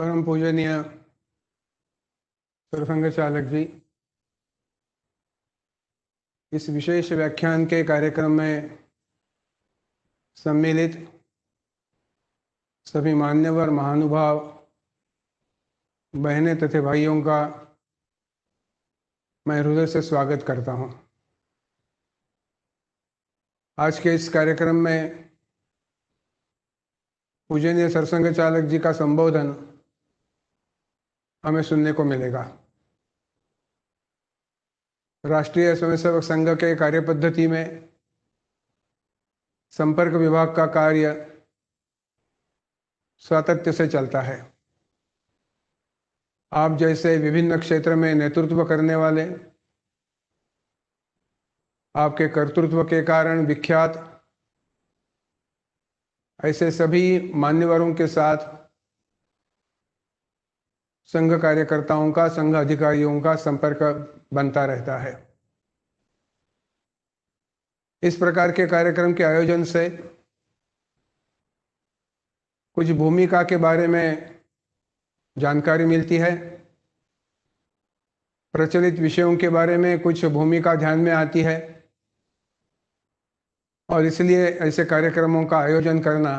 परम पूजनीय सरसंघ चालक जी, इस विशेष व्याख्यान के कार्यक्रम में सम्मिलित सभी मान्यवर महानुभाव बहनें तथा भाइयों का मैं हृदय से स्वागत करता हूं। आज के इस कार्यक्रम में पूजनीय सरसंघ चालक जी का संबोधन हमें सुनने को मिलेगा। राष्ट्रीय स्वयंसेवक संघ के कार्यपद्धति में संपर्क विभाग का कार्य सातत्य से चलता है। आप जैसे विभिन्न क्षेत्र में नेतृत्व करने वाले, आपके कर्तृत्व के कारण विख्यात ऐसे सभी मान्यवरों के साथ संघ कार्यकर्ताओं का, संघ अधिकारियों का संपर्क बनता रहता है। इस प्रकार के कार्यक्रम के आयोजन से कुछ भूमिका के बारे में जानकारी मिलती है, प्रचलित विषयों के बारे में कुछ भूमिका ध्यान में आती है और इसलिए ऐसे कार्यक्रमों का आयोजन करना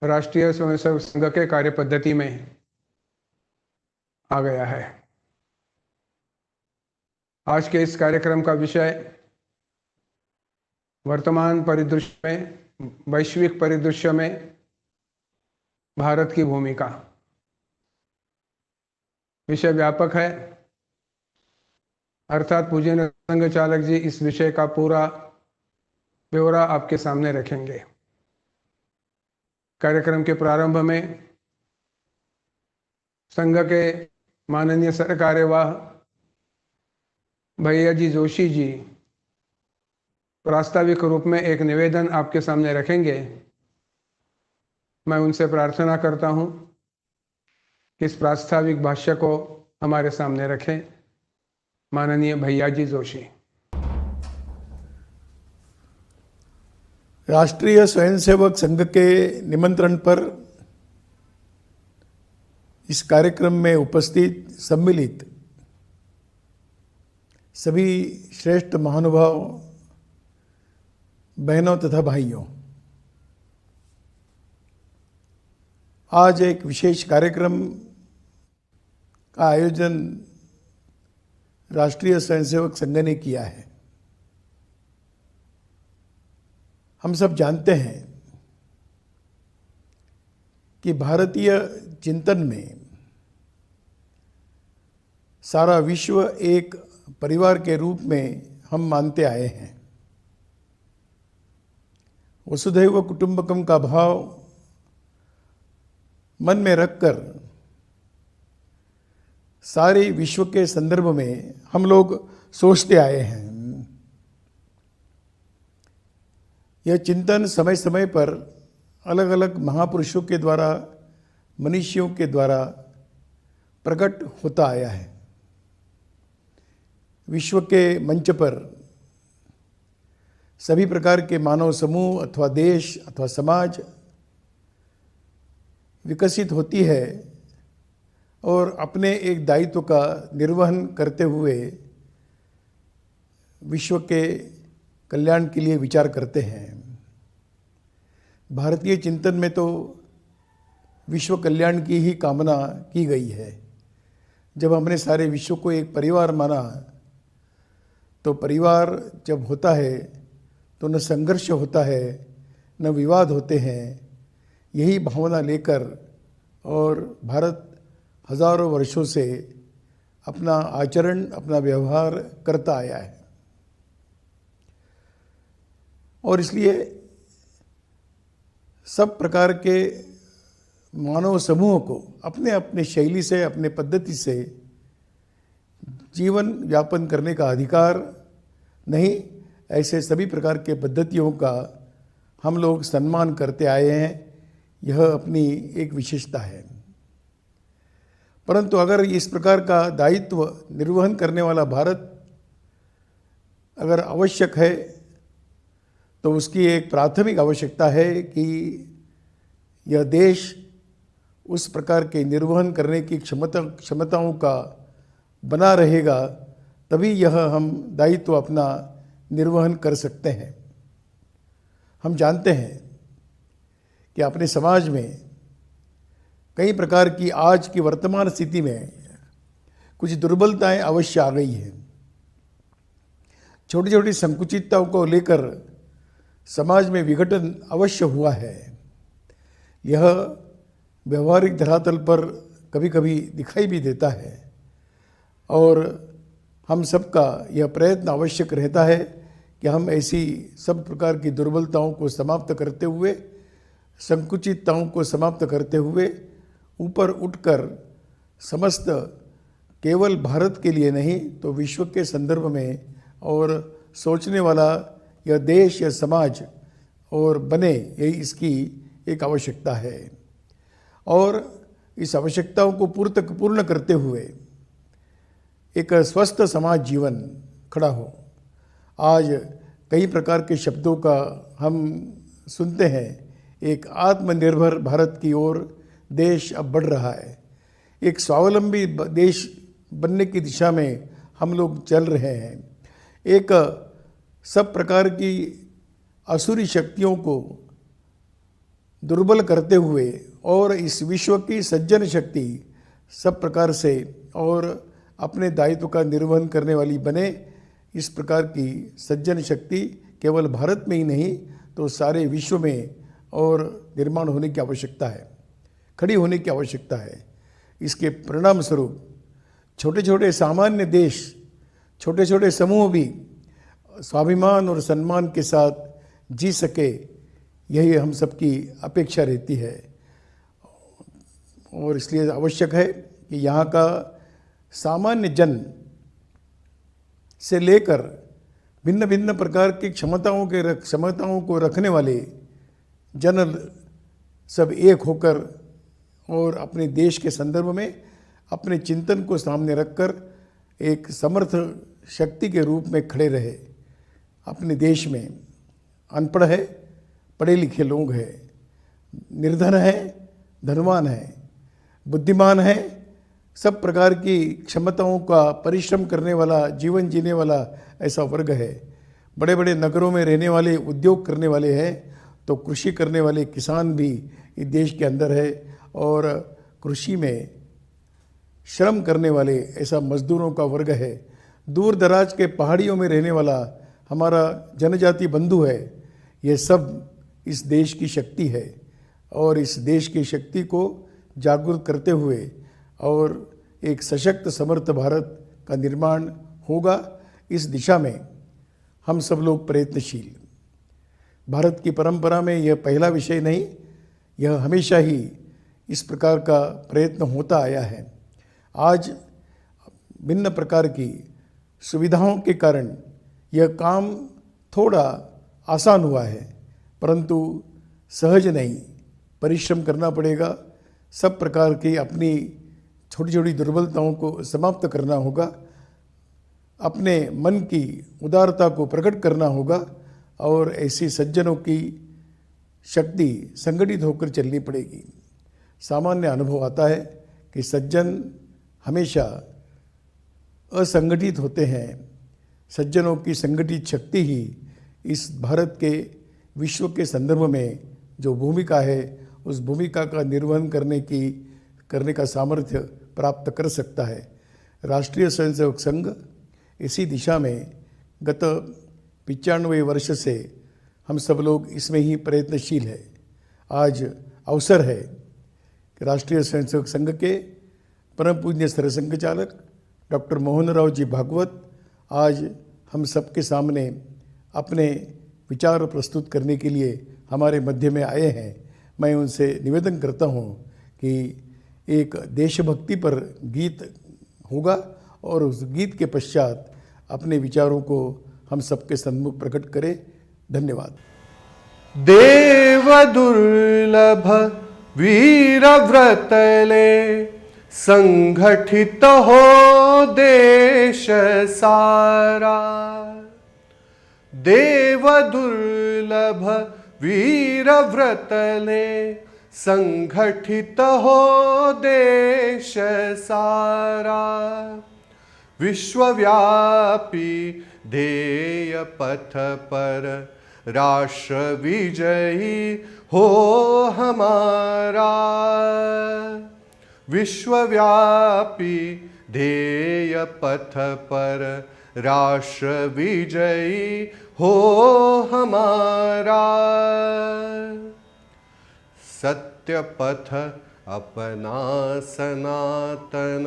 राष्ट्रीय स्वयंसेवक संघ के कार्यपद्धति में आ गया है। आज के इस कार्यक्रम का विषय वर्तमान परिदृश्य में, वैश्विक परिदृश्य में भारत की भूमिका। विषय व्यापक है, अर्थात पूजनीय संघ चालक जी इस विषय का पूरा ब्यौरा आपके सामने रखेंगे। कार्यक्रम के प्रारंभ में संघ के माननीय सरकार्यवाह भैया जी जोशी जी प्रास्ताविक रूप में एक निवेदन आपके सामने रखेंगे। मैं उनसे प्रार्थना करता हूं कि इस प्रास्ताविक भाष्य को हमारे सामने रखें। माननीय भैया जी जोशी। राष्ट्रीय स्वयंसेवक संघ के निमंत्रण पर इस कार्यक्रम में उपस्थित सम्मिलित सभी श्रेष्ठ महानुभाव बहनों तथा भाइयों, आज एक विशेष कार्यक्रम का आयोजन राष्ट्रीय स्वयंसेवक संघ ने किया है। हम सब जानते हैं कि भारतीय चिंतन में सारा विश्व एक परिवार के रूप में हम मानते आए हैं। वसुधैव कुटुंबकम का भाव मन में रखकर सारे विश्व के संदर्भ में हम लोग सोचते आए हैं। यह चिंतन समय समय पर अलग अलग महापुरुषों के द्वारा, मनीषियों के द्वारा प्रकट होता आया है। विश्व के मंच पर सभी प्रकार के मानव समूह अथवा देश अथवा समाज विकसित होती है और अपने एक दायित्व का निर्वहन करते हुए विश्व के कल्याण के लिए विचार करते हैं। भारतीय चिंतन में तो विश्व कल्याण की ही कामना की गई है। जब हमने सारे विश्व को एक परिवार माना, तो परिवार जब होता है तो न संघर्ष होता है, न विवाद होते हैं। यही भावना लेकर और भारत हजारों वर्षों से अपना आचरण, अपना व्यवहार करता आया है। और इसलिए सब प्रकार के मानव समूहों को अपने अपने शैली से, अपने पद्धति से जीवन यापन करने का अधिकार नहीं, ऐसे सभी प्रकार के पद्धतियों का हम लोग सम्मान करते आए हैं। यह अपनी एक विशेषता है। परंतु अगर इस प्रकार का दायित्व निर्वहन करने वाला भारत अगर आवश्यक है, तो उसकी एक प्राथमिक आवश्यकता है कि यह देश उस प्रकार के निर्वहन करने की क्षमताओं का बना रहेगा, तभी यह हम दायित्व अपना निर्वहन कर सकते हैं। हम जानते हैं कि अपने समाज में कई प्रकार की आज की वर्तमान स्थिति में कुछ दुर्बलताएं अवश्य आ गई हैं। छोटी छोटी संकुचितताओं को लेकर समाज में विघटन अवश्य हुआ है। यह व्यवहारिक धरातल पर कभी कभी दिखाई भी देता है और हम सबका यह प्रयत्न आवश्यक रहता है कि हम ऐसी सब प्रकार की दुर्बलताओं को समाप्त करते हुए, संकुचितताओं को समाप्त करते हुए ऊपर उठकर समस्त केवल भारत के लिए नहीं तो विश्व के संदर्भ में और सोचने वाला यह देश या समाज और बने, यही इसकी एक आवश्यकता है। और इस आवश्यकताओं को पूर्ण करते हुए एक स्वस्थ समाज जीवन खड़ा हो। आज कई प्रकार के शब्दों का हम सुनते हैं। एक आत्मनिर्भर भारत की ओर देश अब बढ़ रहा है। एक स्वावलंबी देश बनने की दिशा में हम लोग चल रहे हैं। एक सब प्रकार की असुरी शक्तियों को दुर्बल करते हुए और इस विश्व की सज्जन शक्ति सब प्रकार से और अपने दायित्व का निर्वहन करने वाली बने। इस प्रकार की सज्जन शक्ति केवल भारत में ही नहीं तो सारे विश्व में और निर्माण होने की आवश्यकता है, खड़ी होने की आवश्यकता है। इसके परिणाम स्वरूप छोटे छोटे सामान्य देश, छोटे छोटे समूह भी स्वाभिमान और सम्मान के साथ जी सके, यही हम सबकी अपेक्षा रहती है। और इसलिए आवश्यक है कि यहाँ का सामान्य जन से लेकर भिन्न भिन्न प्रकार की क्षमताओं को रखने वाले जन सब एक होकर और अपने देश के संदर्भ में अपने चिंतन को सामने रखकर एक समर्थ शक्ति के रूप में खड़े रहे। अपने देश में अनपढ़ है, पढ़े लिखे लोग हैं, निर्धन है, धनवान है, बुद्धिमान है, सब प्रकार की क्षमताओं का परिश्रम करने वाला, जीवन जीने वाला ऐसा वर्ग है। बड़े बड़े नगरों में रहने वाले, उद्योग करने वाले हैं, तो कृषि करने वाले किसान भी इस देश के अंदर है और कृषि में श्रम करने वाले ऐसा मजदूरों का वर्ग है। दूर दराज के पहाड़ियों में रहने वाला हमारा जनजाति बंधु है। ये सब इस देश की शक्ति है और इस देश की शक्ति को जागरूक करते हुए और एक सशक्त समर्थ भारत का निर्माण होगा। इस दिशा में हम सब लोग प्रयत्नशील। भारत की परंपरा में यह पहला विषय नहीं, यह हमेशा ही इस प्रकार का प्रयत्न होता आया है। आज भिन्न प्रकार की सुविधाओं के कारण यह काम थोड़ा आसान हुआ है, परंतु सहज नहीं, परिश्रम करना पड़ेगा। सब प्रकार की अपनी छोटी छोटी दुर्बलताओं को समाप्त करना होगा, अपने मन की उदारता को प्रकट करना होगा और ऐसी सज्जनों की शक्ति संगठित होकर चलनी पड़ेगी। सामान्य अनुभव आता है कि सज्जन हमेशा असंगठित होते हैं। सज्जनों की संगठित शक्ति ही इस भारत के विश्व के संदर्भ में जो भूमिका है, उस भूमिका का निर्वहन करने का सामर्थ्य प्राप्त कर सकता है। राष्ट्रीय स्वयंसेवक संघ इसी दिशा में गत 95 वर्ष से हम सब लोग इसमें ही प्रयत्नशील है। आज अवसर है कि राष्ट्रीय स्वयंसेवक संघ के परम पूज्य सरसंघ चालक डॉक्टर मोहन राव जी भागवत आज हम सबके सामने अपने विचार प्रस्तुत करने के लिए हमारे मध्य में आए हैं। मैं उनसे निवेदन करता हूं कि एक देशभक्ति पर गीत होगा और उस गीत के पश्चात अपने विचारों को हम सबके सम्मुख प्रकट करें। धन्यवाद। देव दुर्लभ वीर व्रतले संगठित हो देश सारा। देव दुर्लभ वीर व्रतले संगठित हो देश सारा, विश्वव्यापी ध्येय पथ पर राष्ट्र विजयी हो हमारा। विश्वव्यापी ध्येय पथ पर राष्ट्र विजयी हो हमारा। सत्य पथ अपना सनातन,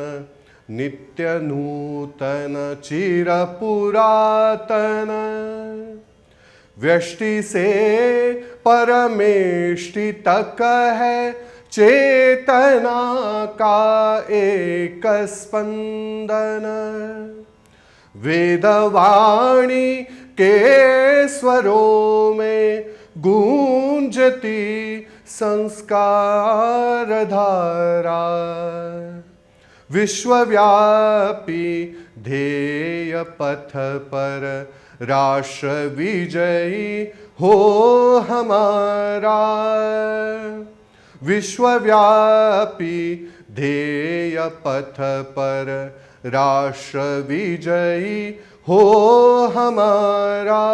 नित्य नूतन चिर पुरातन, व्यष्टि से परमेष्टि तक है चेतना का एक स्पंदन। वेदवाणी के स्वरों में गूंजती संस्कार धारा, विश्वव्यापी ध्येय पथ पर राष्ट्र विजयी हो हमारा। विश्वव्यापी ध्येय पथ पर राष्ट्र विजयी हो हमारा।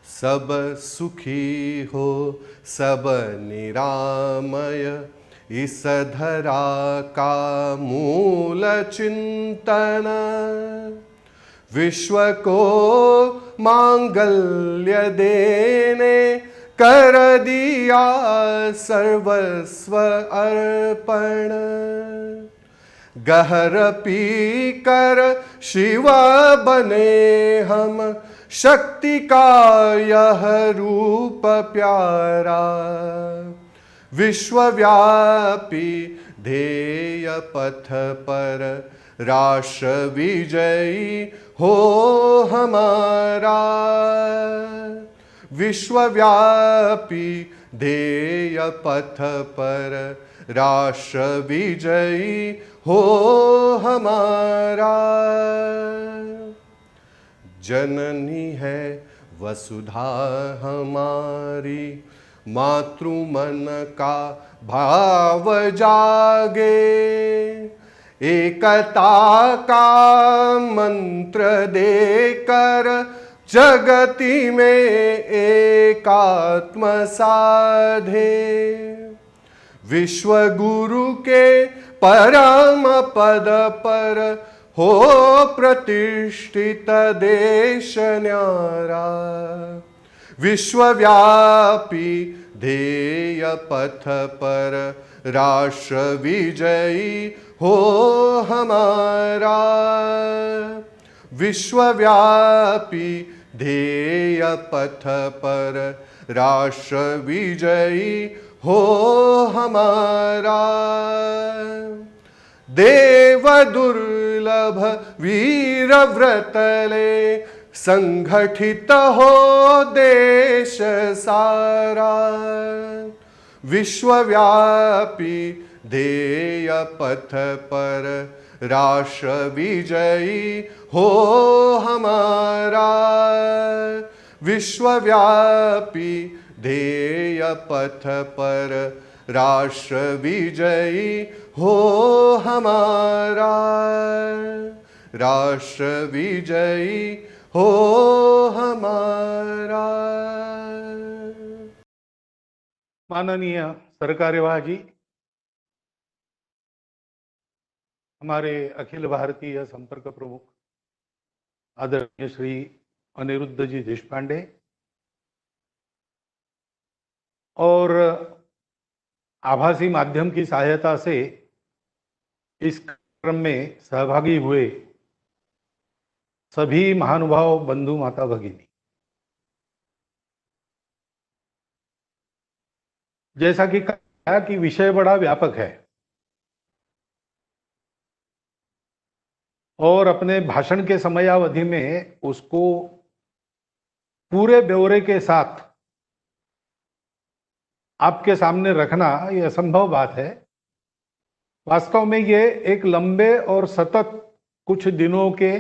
सब सुखी हो सब निरामय, इस धरा का मूल चिंतन। विश्व को मांगल्य देने कर दिया सर्वस्व अर्पण। गहर पी कर शिव बने हम, शक्ति का यह रूप प्यारा। विश्वव्यापी ध्येय पथ पर राष्ट्र विजयी हो हमारा। विश्वव्यापी ध्येय पथ पर राष्ट्र विजयी हो हमारा। जननी है वसुधा हमारी, मातृ मन का भाव जागे। एकता का मंत्र देकर जगति में एकात्म साधे। विश्व गुरु के परम पद पर हो प्रतिष्ठित देश न्यारा। विश्वव्यापी ध्येय पथ पर राष्ट्र विजयी हो हमारा। विश्वव्यापी ध्येय पथ पर राष्ट्र विजयी हो हमारा। देव दुर्लभ वीर व्रतले, संगठित हो देश सारा। विश्वव्यापी ध्येय पथ पर राष्ट्र विजयी हो हमारा। विश्वव्यापी ध्येय पथ पर राष्ट्र विजयी हो हमारा। राष्ट्र विजयी हो हमारा। माननीय सरकार्यवाह जी, हमारे अखिल भारतीय संपर्क प्रमुख आदरणीय श्री अनिरुद्ध जी देशपांडे और आभासी माध्यम की सहायता से इस कार्यक्रम में सहभागी हुए सभी महानुभाव बंधु माता भगिनी, जैसा कि कहा कि विषय बड़ा व्यापक है और अपने भाषण के समयावधि में उसको पूरे ब्यौरे के साथ आपके सामने रखना ये असंभव बात है। वास्तव में ये एक लंबे और सतत कुछ दिनों के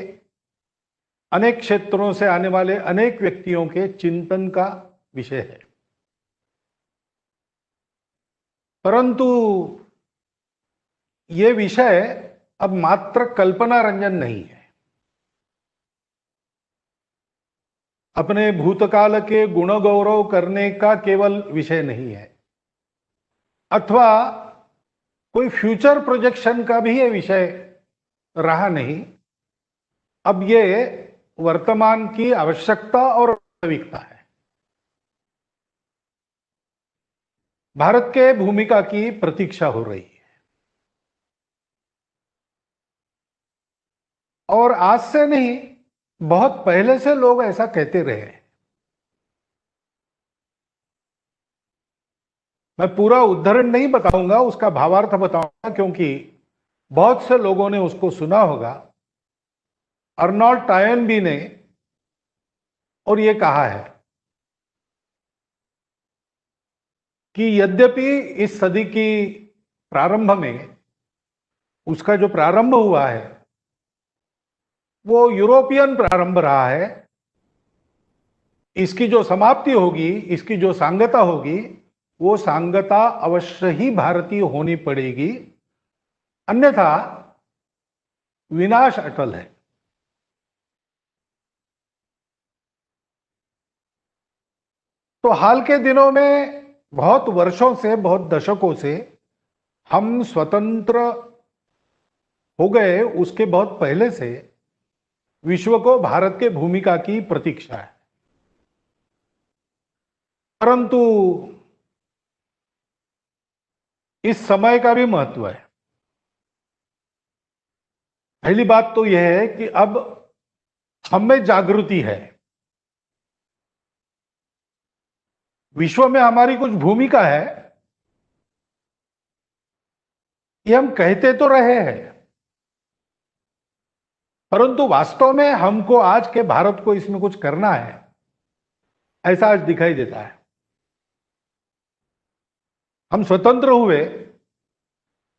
अनेक क्षेत्रों से आने वाले अनेक व्यक्तियों के चिंतन का विषय है। परंतु ये विषय अब मात्र कल्पना रंजन नहीं है। अपने भूतकाल के गुण गौरव करने का केवल विषय नहीं है, अथवा कोई फ्यूचर प्रोजेक्शन का भी ये विषय रहा नहीं। अब ये वर्तमान की आवश्यकता और वास्तविकता है। भारत के भूमिका की प्रतीक्षा हो रही है, और आज से नहीं, बहुत पहले से लोग ऐसा कहते रहे। मैं पूरा उद्धरण नहीं बताऊंगा, उसका भावार्थ बताऊंगा, क्योंकि बहुत से लोगों ने उसको सुना होगा। अर्नोल्ड टॉयनबी ने और ये कहा है कि यद्यपि इस सदी की प्रारंभ में उसका जो प्रारंभ हुआ है वो यूरोपियन प्रारंभ रहा है, इसकी जो समाप्ति होगी, इसकी जो सांगता होगी, वो सांगता अवश्य ही भारतीय होनी पड़ेगी, अन्यथा विनाश अटल है। तो हाल के दिनों में, बहुत वर्षों से, बहुत दशकों से हम स्वतंत्र हो गए, उसके बहुत पहले से विश्व को भारत के भूमिका की प्रतीक्षा है। परंतु इस समय का भी महत्व है। पहली बात तो यह है कि अब हम में जागृति है। विश्व में हमारी कुछ भूमिका है, ये हम कहते तो रहे हैं, परंतु वास्तव में हमको, आज के भारत को इसमें कुछ करना है, ऐसा आज दिखाई देता है। हम स्वतंत्र हुए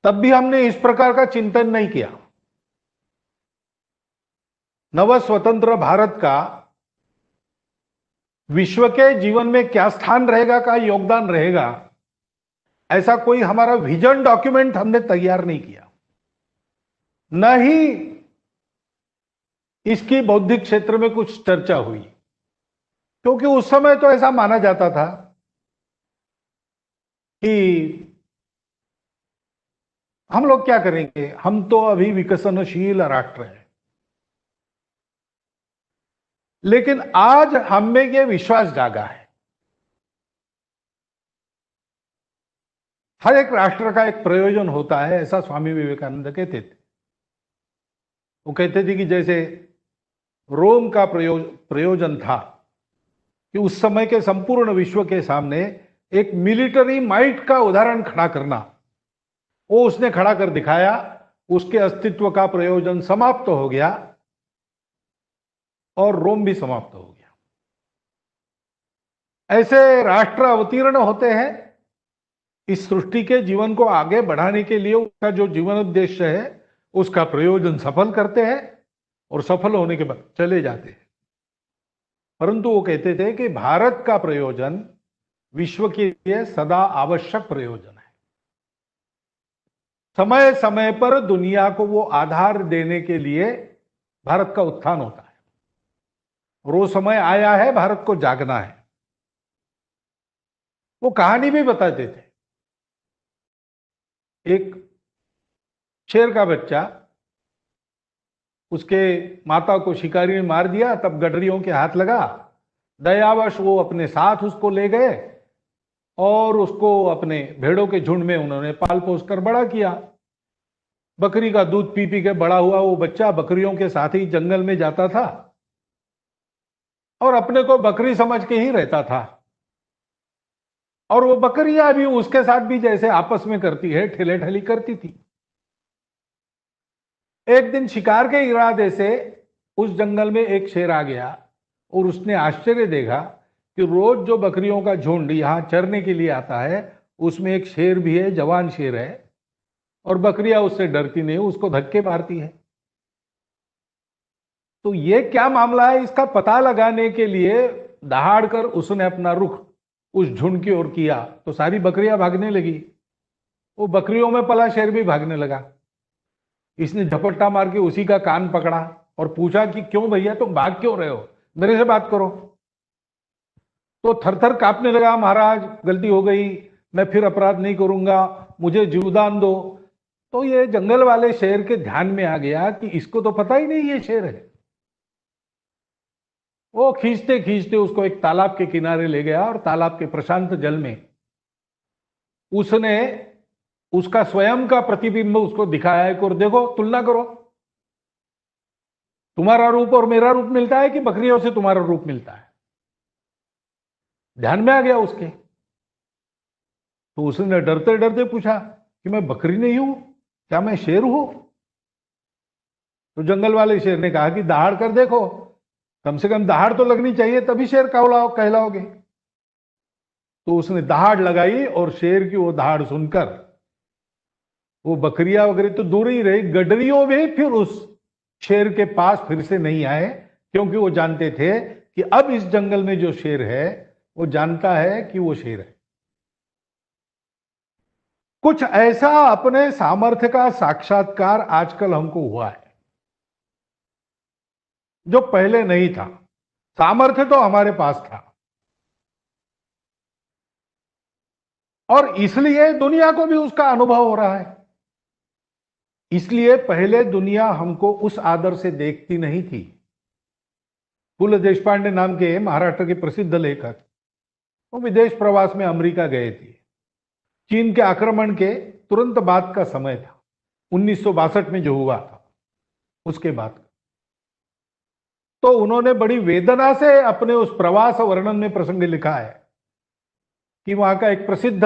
तब भी हमने इस प्रकार का चिंतन नहीं किया। नव स्वतंत्र भारत का विश्व के जीवन में क्या स्थान रहेगा, क्या योगदान रहेगा, ऐसा कोई हमारा विजन डॉक्यूमेंट हमने तैयार नहीं किया। न ही इसकी बौद्धिक क्षेत्र में कुछ चर्चा हुई, क्योंकि उस समय तो ऐसा माना जाता था कि हम लोग क्या करेंगे, हम तो अभी विकसनशील राष्ट्र हैं। लेकिन आज हम में यह विश्वास जागा है। हर एक राष्ट्र का एक प्रयोजन होता है, ऐसा स्वामी विवेकानंद कहते थे। वो कहते थे कि जैसे रोम का प्रयोजन था कि उस समय के संपूर्ण विश्व के सामने एक मिलिट्री माइट का उदाहरण खड़ा करना, वो उसने खड़ा कर दिखाया। उसके अस्तित्व का प्रयोजन समाप्त हो गया और रोम भी समाप्त हो गया। ऐसे राष्ट्र अवतीर्ण होते हैं इस सृष्टि के जीवन को आगे बढ़ाने के लिए। उसका जो जीवन उद्देश्य है, उसका प्रयोजन सफल करते हैं और सफल होने के बाद चले जाते हैं। परंतु वो कहते थे कि भारत का प्रयोजन विश्व के लिए सदा आवश्यक प्रयोजन है। समय समय पर दुनिया को वो आधार देने के लिए भारत का उत्थान होता है, और वो समय आया है, भारत को जागना है। वो कहानी भी बताते थे। एक शेर का बच्चा, उसके माता को शिकारी ने मार दिया, तब गडरियों के हाथ लगा। दयावश वो अपने साथ उसको ले गए और उसको अपने भेड़ों के झुंड में उन्होंने पाल पोस कर बड़ा किया। बकरी का दूध पी पी के बड़ा हुआ वो बच्चा बकरियों के साथ ही जंगल में जाता था और अपने को बकरी समझ के ही रहता था। और वो बकरियां भी उसके साथ भी जैसे आपस में करती है, ठेले ठेली करती थी। एक दिन शिकार के इरादे से उस जंगल में एक शेर आ गया और उसने आश्चर्य देखा कि रोज जो बकरियों का झुंड यहां चरने के लिए आता है, उसमें एक शेर भी है, जवान शेर है, और बकरियां उससे डरती नहीं, उसको धक्के मारती है। तो ये क्या मामला है, इसका पता लगाने के लिए दहाड़ कर उसने अपना रुख उस झुंड की ओर किया, तो सारी बकरियां भागने लगी। वो बकरियों में पला शेर भी भागने लगा। इसने झपट्टा मार के उसी का कान पकड़ा और पूछा कि क्यों भैया तुम भाग क्यों रहे हो, मेरे से बात करो। तो थरथर कांपने लगा, महाराज गलती हो गई, मैं फिर अपराध नहीं करूंगा, मुझे जीवदान दो। तो ये जंगल वाले शेर के ध्यान में आ गया कि इसको तो पता ही नहीं ये शेर है। वो खींचते खींचते उसको एक तालाब के किनारे ले गया और तालाब के प्रशांत जल में उसने उसका स्वयं का प्रतिबिंब उसको दिखाया कि और देखो, तुलना करो, तुम्हारा रूप और मेरा रूप मिलता है कि बकरियों से तुम्हारा रूप मिलता है। ध्यान में आ गया उसके। तो उसने डरते डरते पूछा कि मैं बकरी नहीं हूं, क्या मैं शेर हूं? तो जंगल वाले शेर ने कहा कि दहाड़ कर देखो, कम से कम दहाड़ तो लगनी चाहिए, तभी शेर कहलाओगे। तो उसने दहाड़ लगाई और शेर की वो दहाड़ सुनकर वो बकरियां वगैरह तो दूर ही रही, गडरियों भी फिर उस शेर के पास फिर से नहीं आए, क्योंकि वो जानते थे कि अब इस जंगल में जो शेर है वो जानता है कि वो शेर है। कुछ ऐसा अपने सामर्थ्य का साक्षात्कार आजकल हमको हुआ है जो पहले नहीं था। सामर्थ्य तो हमारे पास था और इसलिए दुनिया को भी उसका अनुभव हो रहा है। इसलिए पहले दुनिया हमको उस आदर से देखती नहीं थी। पुल देशपांडे नाम के महाराष्ट्र के प्रसिद्ध लेखक वो विदेश प्रवास में अमेरिका गए थे। चीन के आक्रमण के तुरंत बाद का समय था, 1962 में जो हुआ था उसके बाद। तो उन्होंने बड़ी वेदना से अपने उस प्रवास वर्णन में प्रसंग लिखा है कि वहां का एक प्रसिद्ध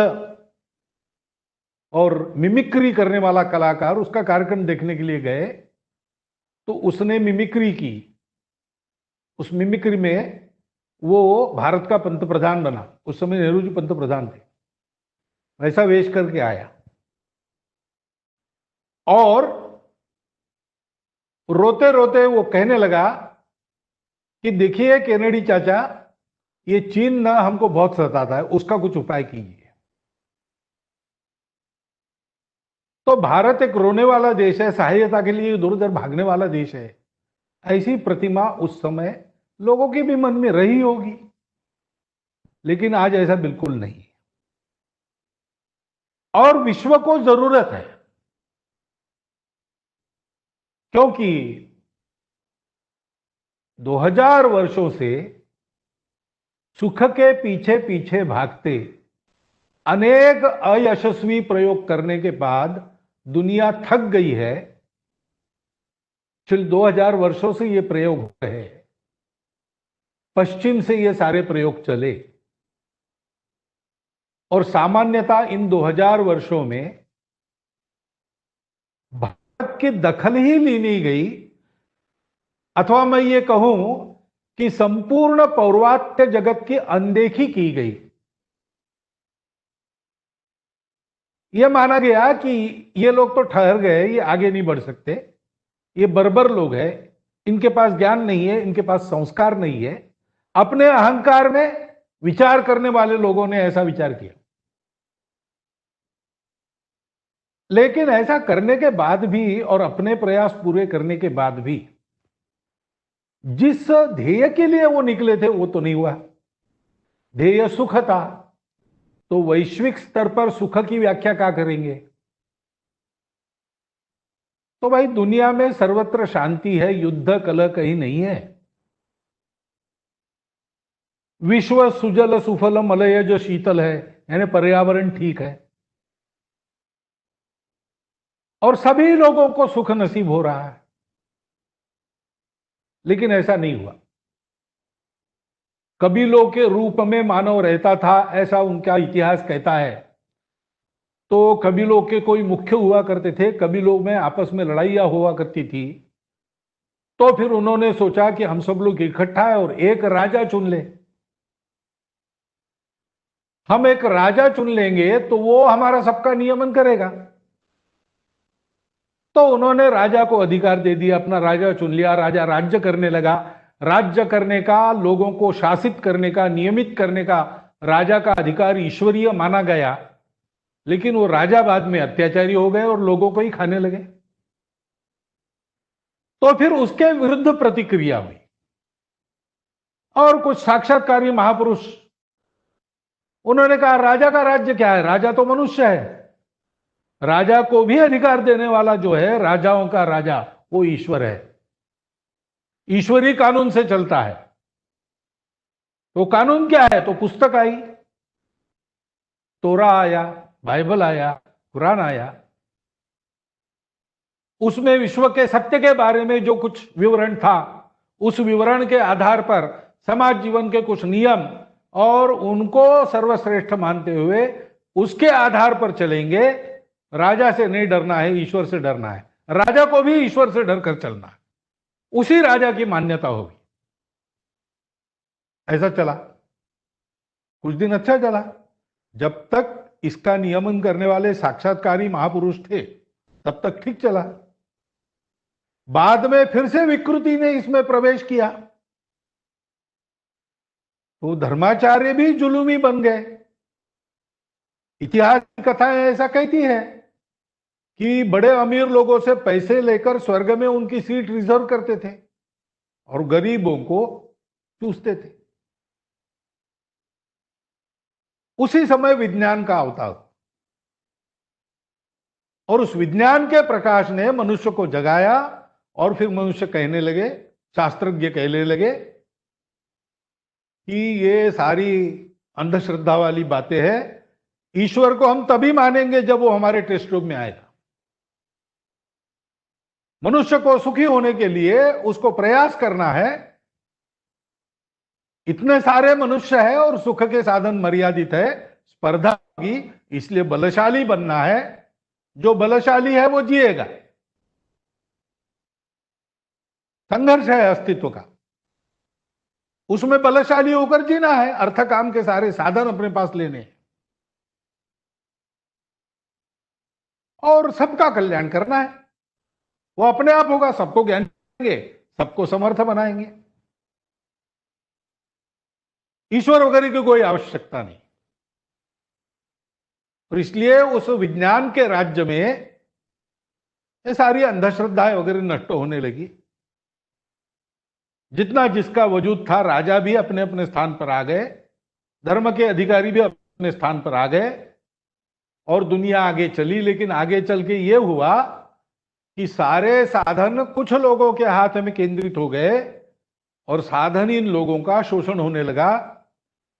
और मिमिक्री करने वाला कलाकार उसका कार्यक्रम देखने के लिए गए, तो उसने मिमिक्री की। उस मिमिक्री में वो भारत का पंतप्रधान बना, उस समय नेहरू जी पंतप्रधान थे, वैसा वेश करके आया और रोते रोते वो कहने लगा कि देखिए केनेडी चाचा, ये चीन ना हमको बहुत सताता है, उसका कुछ उपाय कीजिए। तो भारत एक रोने वाला देश है, सहायता के लिए इधर उधर भागने वाला देश है, ऐसी प्रतिमा उस समय लोगों के भी मन में रही होगी। लेकिन आज ऐसा बिल्कुल नहीं, और विश्व को जरूरत है, क्योंकि 2000 वर्षों से सुख के पीछे पीछे भागते अनेक अयशस्वी प्रयोग करने के बाद दुनिया थक गई है। पिछले 2000 वर्षों से ये प्रयोग हो रहे हैं, पश्चिम से ये सारे प्रयोग चले और सामान्यतः इन 2000 वर्षों में भारत की दखल ही ली नहीं गई, अथवा मैं ये कहूं कि संपूर्ण पौर्वात्य जगत की अनदेखी की गई। यह माना गया कि ये लोग तो ठहर गए, ये आगे नहीं बढ़ सकते, ये बर्बर लोग हैं, इनके पास ज्ञान नहीं है, इनके पास संस्कार नहीं है। अपने अहंकार में विचार करने वाले लोगों ने ऐसा विचार किया। लेकिन ऐसा करने के बाद भी और अपने प्रयास पूरे करने के बाद भी जिस ध्येय के लिए वो निकले थे वो तो नहीं हुआ। ध्येय सुख था, तो वैश्विक स्तर पर सुख की व्याख्या क्या करेंगे? तो भाई दुनिया में सर्वत्र शांति है, युद्ध कलह कहीं नहीं है। विश्व सुजल सुफल मलयज शीतल है, यानी पर्यावरण ठीक है और सभी लोगों को सुख नसीब हो रहा है। लेकिन ऐसा नहीं हुआ। कबीलों के रूप में मानव रहता था, ऐसा उनका इतिहास कहता है। तो कबीलों के कोई मुख्य हुआ करते थे, कबीलों में आपस में लड़ाइयां हुआ करती थी। तो फिर उन्होंने सोचा कि हम सब लोग इकट्ठा है और एक राजा चुन ले। हम एक राजा चुन लेंगे तो वो हमारा सबका नियमन करेगा। तो उन्होंने राजा को अधिकार दे दिया, अपना राजा चुन लिया, राजा राज्य करने लगा। राज्य करने का, लोगों को शासित करने का, नियमित करने का राजा का अधिकार ईश्वरीय माना गया। लेकिन वो राजा बाद में अत्याचारी हो गए और लोगों को ही खाने लगे। तो फिर उसके विरुद्ध प्रतिक्रिया हुई और कुछ साक्षात्कारी महापुरुष, उन्होंने कहा राजा का राज्य क्या है, राजा तो मनुष्य है, राजा को भी अधिकार देने वाला जो है, राजाओं का राजा, वो ईश्वर है, ईश्वरी कानून से चलता है। तो कानून क्या है? तो पुस्तक आई, तोरा आया, बाइबल आया, कुरान आया, उसमें विश्व के सत्य के बारे में जो कुछ विवरण था, उस विवरण के आधार पर समाज जीवन के कुछ नियम और उनको सर्वश्रेष्ठ मानते हुए उसके आधार पर चलेंगे। राजा से नहीं डरना है, ईश्वर से डरना है, राजा को भी ईश्वर से डर कर चलना है, उसी राजा की मान्यता होगी। ऐसा चला, कुछ दिन अच्छा चला, जब तक इसका नियमन करने वाले साक्षात्कारी महापुरुष थे तब तक ठीक चला। बाद में फिर से विकृति ने इसमें प्रवेश किया तो धर्माचार्य भी जुलूमी बन गए। इतिहास की कथाएं ऐसा कहती है कि बड़े अमीर लोगों से पैसे लेकर स्वर्ग में उनकी सीट रिजर्व करते थे और गरीबों को चूसते थे। उसी समय विज्ञान का अवतार और उस विज्ञान के प्रकाश ने मनुष्य को जगाया और फिर मनुष्य कहने लगे, शास्त्रज्ञ कहने लगे कि ये सारी अंधश्रद्धा वाली बातें हैं, ईश्वर को हम तभी मानेंगे जब वो हमारे टेस्ट ट्यूब में आएगा। मनुष्य को सुखी होने के लिए उसको प्रयास करना है। इतने सारे मनुष्य है और सुख के साधन मर्यादित है, स्पर्धा की, इसलिए बलशाली बनना है। जो बलशाली है वो जिएगा। संघर्ष है अस्तित्व का, उसमें बलशाली होकर जीना है। अर्थ काम के सारे साधन अपने पास लेने हैं और सबका कल्याण करना है। वो अपने आप होगा, सबको ज्ञान देंगे, सबको समर्थ बनाएंगे। ईश्वर वगैरह की कोई आवश्यकता नहीं। और इसलिए उस विज्ञान के राज्य में ये सारी अंधश्रद्धाएं वगैरह नष्ट होने लगी। जितना जिसका वजूद था, राजा भी अपने अपने स्थान पर आ गए, धर्म के अधिकारी भी अपने स्थान पर आ गए और दुनिया आगे चली। लेकिन आगे चल के ये हुआ कि सारे साधन कुछ लोगों के हाथ में केंद्रित हो गए और साधनहीन लोगों का शोषण होने लगा।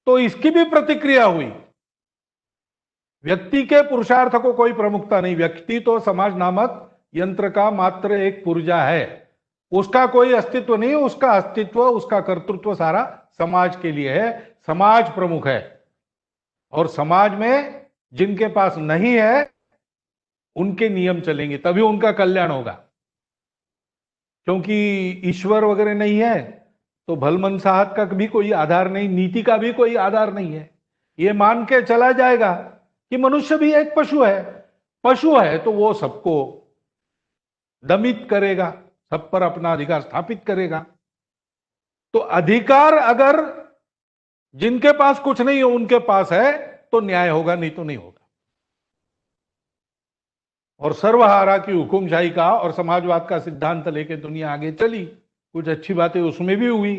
तो इसकी भी प्रतिक्रिया हुई। व्यक्ति के पुरुषार्थ को कोई प्रमुखता नहीं। व्यक्ति तो समाज नामक यंत्र का मात्र एक पुर्जा है, उसका कोई अस्तित्व नहीं। उसका अस्तित्व, उसका कर्तृत्व सारा समाज के लिए है। समाज प्रमुख है और समाज में जिनके पास नहीं है उनके नियम चलेंगे, तभी उनका कल्याण होगा। क्योंकि ईश्वर वगैरह नहीं है तो भलमनसाहत का भी कोई आधार नहीं, नीति का भी कोई आधार नहीं है। ये मान के चला जाएगा कि मनुष्य भी एक पशु है। पशु है तो वो सबको दमित करेगा, सब पर अपना अधिकार स्थापित करेगा। तो अधिकार अगर जिनके पास कुछ नहीं है उनके पास है तो न्याय होगा, नहीं तो नहीं होगा। और सर्वहारा की हुकुमशाही का और समाजवाद का सिद्धांत लेके दुनिया आगे चली। कुछ अच्छी बातें उसमें भी हुई,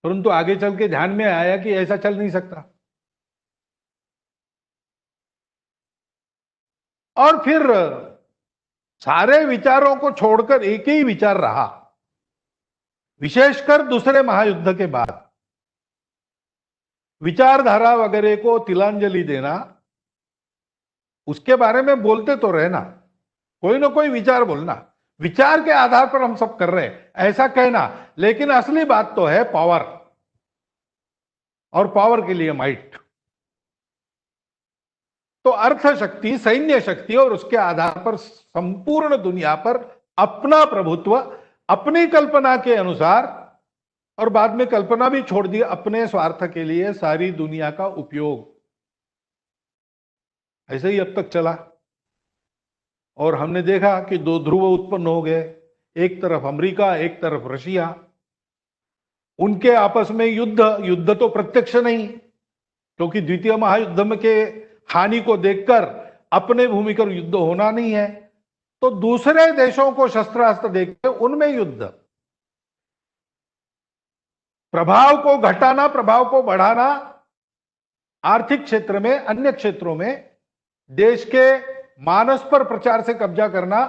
परंतु आगे चल के ध्यान में आया कि ऐसा चल नहीं सकता। और फिर सारे विचारों को छोड़कर एक ही विचार रहा, विशेषकर दूसरे महायुद्ध के बाद। विचारधारा वगैरह को तिलांजलि देना, उसके बारे में बोलते तो रहना, कोई ना कोई विचार बोलना, विचार के आधार पर हम सब कर रहे हैं ऐसा कहना। लेकिन असली बात तो है पावर, और पावर के लिए माइट। तो अर्थ शक्ति, सैन्य शक्ति, और उसके आधार पर संपूर्ण दुनिया पर अपना प्रभुत्व, अपनी कल्पना के अनुसार, और बाद में कल्पना भी छोड़ दी, अपने स्वार्थ के लिए सारी दुनिया का उपयोग। ऐसे ही अब तक चला और हमने देखा कि दो ध्रुव उत्पन्न हो गए, एक तरफ अमेरिका, एक तरफ रशिया। उनके आपस में युद्ध तो प्रत्यक्ष नहीं, क्योंकि द्वितीय महायुद्ध में के हानि को देखकर अपने भूमि पर युद्ध होना नहीं है, तो दूसरे देशों को शस्त्रास्त्र देकर उनमें युद्ध, प्रभाव को घटाना, प्रभाव को बढ़ाना, आर्थिक क्षेत्र में, अन्य क्षेत्रों में देश के मानस पर प्रचार से कब्जा करना,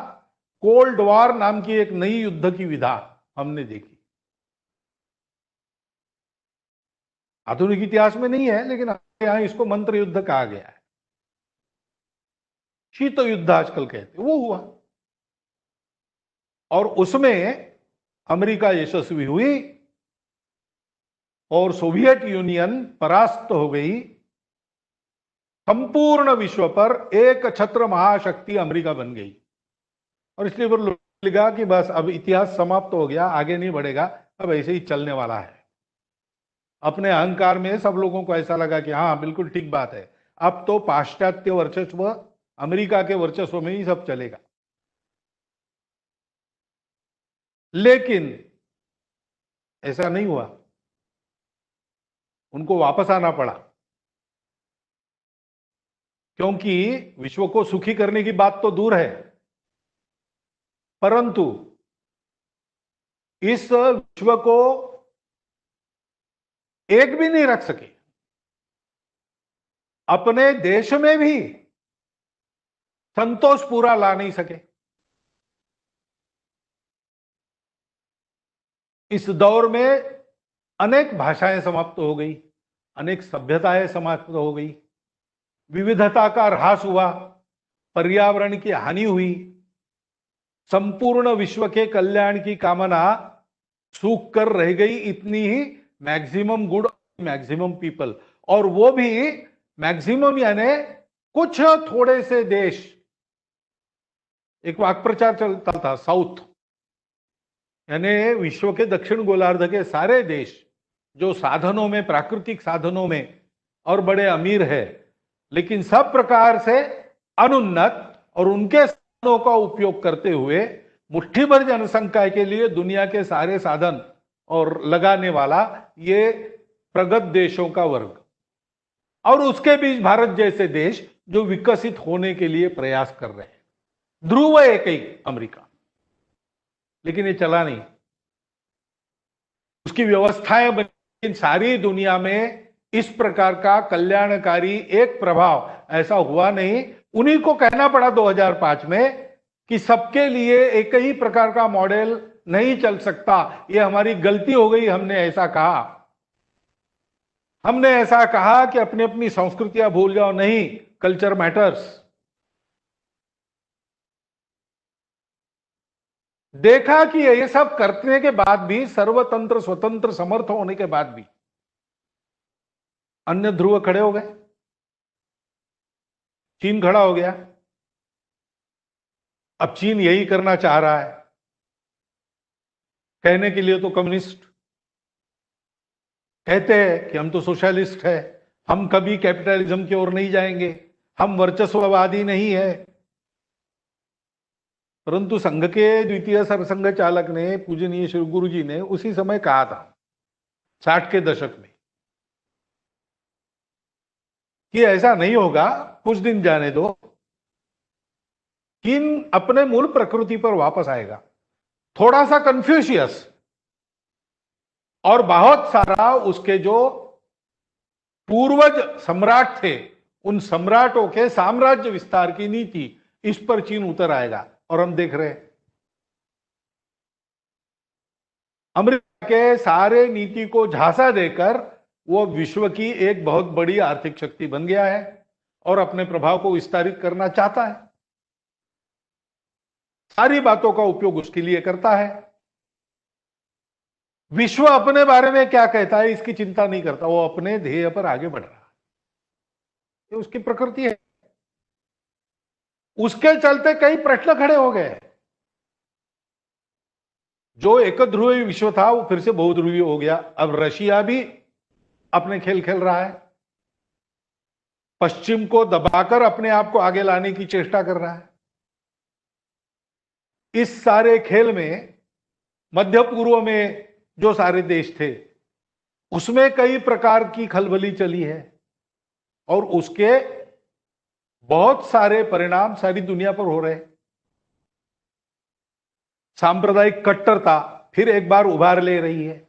कोल्ड वॉर नाम की एक नई युद्ध की विधा हमने देखी। आधुनिक इतिहास में नहीं है, लेकिन यहां इसको मंत्र युद्ध कहा गया है, शीत युद्ध आजकल कहते, वो हुआ। और उसमें अमेरिका यशस्वी हुई और सोवियत यूनियन परास्त हो गई। संपूर्ण विश्व पर एक छत्र महाशक्ति अमेरिका बन गई, और इसलिए वो लगा कि बस अब इतिहास समाप्त हो गया, आगे नहीं बढ़ेगा, अब ऐसे ही चलने वाला है। अपने अहंकार में सब लोगों को ऐसा लगा कि हाँ बिल्कुल ठीक बात है, अब तो पाश्चात्य वर्चस्व, अमेरिका के वर्चस्व में ही सब चलेगा। लेकिन ऐसा नहीं हुआ, उनको वापस आना पड़ा, क्योंकि विश्व को सुखी करने की बात तो दूर है, परंतु इस विश्व को एक भी नहीं रख सके, अपने देश में भी संतोष पूरा ला नहीं सके। इस दौर में अनेक भाषाएं समाप्त हो गई, अनेक सभ्यताएं समाप्त हो गई, विविधता का ह्रास हुआ, पर्यावरण की हानि हुई, संपूर्ण विश्व के कल्याण की कामना सूख कर रह गई। इतनी ही मैक्सिमम गुड, मैक्सिमम पीपल, और वो भी मैक्सिमम यानी कुछ थोड़े से देश। एक वाक् प्रचार चलता था, साउथ यानी विश्व के दक्षिण गोलार्ध के सारे देश जो साधनों में, प्राकृतिक साधनों में और बड़े अमीर है, लेकिन सब प्रकार से अनुन्नत, और उनके साधनों का उपयोग करते हुए मुट्ठी भर जनसंख्या के लिए दुनिया के सारे साधन और लगाने वाला ये प्रगत देशों का वर्ग, और उसके बीच भारत जैसे देश जो विकसित होने के लिए प्रयास कर रहे हैं। ध्रुव एक ही अमेरिका, लेकिन ये चला नहीं, उसकी व्यवस्थाएं बनी। सारी दुनिया में इस प्रकार का कल्याणकारी एक प्रभाव ऐसा हुआ नहीं। उन्हीं को कहना पड़ा 2005 में कि सबके लिए एक ही प्रकार का मॉडल नहीं चल सकता, ये हमारी गलती हो गई। हमने ऐसा कहा कि अपनी अपनी संस्कृतियां भूल जाओ, नहीं, कल्चर मैटर्स। देखा कि ये सब करने के बाद भी, सर्वतंत्र स्वतंत्र समर्थ होने के बाद भी अन्य ध्रुव खड़े हो गए। चीन खड़ा हो गया, अब चीन यही करना चाह रहा है। कहने के लिए तो कम्युनिस्ट कहते हैं कि हम तो सोशलिस्ट है, हम कभी कैपिटलिज्म की ओर नहीं जाएंगे, हम वर्चस्ववादी नहीं है। परंतु संघ के द्वितीय सरसंघ चालक ने, पूजनीय श्री गुरु जी ने उसी समय कहा था, 60 के दशक में, कि ऐसा नहीं होगा, कुछ दिन जाने दो, चीन अपने मूल प्रकृति पर वापस आएगा। थोड़ा सा कन्फ्यूशियस और बहुत सारा उसके जो पूर्वज सम्राट थे, उन सम्राटों के साम्राज्य विस्तार की नीति, इस पर चीन उतर आएगा। और हम देख रहे हैं अमेरिका के सारे नीति को झांसा देकर वो विश्व की एक बहुत बड़ी आर्थिक शक्ति बन गया है और अपने प्रभाव को विस्तारित करना चाहता है। सारी बातों का उपयोग उसके लिए करता है। विश्व अपने बारे में क्या कहता है इसकी चिंता नहीं करता, वो अपने ध्येय पर आगे बढ़ रहा है, ये उसकी प्रकृति है। उसके चलते कई प्रश्न खड़े हो गए। जो एक ध्रुवीय विश्व था वो फिर से बहुध्रुवीय हो गया। अब रशिया भी अपने खेल खेल रहा है, पश्चिम को दबाकर अपने आप को आगे लाने की चेष्टा कर रहा है। इस सारे खेल में मध्य पूर्व में जो सारे देश थे उसमें कई प्रकार की खलबली चली है और उसके बहुत सारे परिणाम सारी दुनिया पर हो रहे हैं। सांप्रदायिक कट्टरता फिर एक बार उभार ले रही है।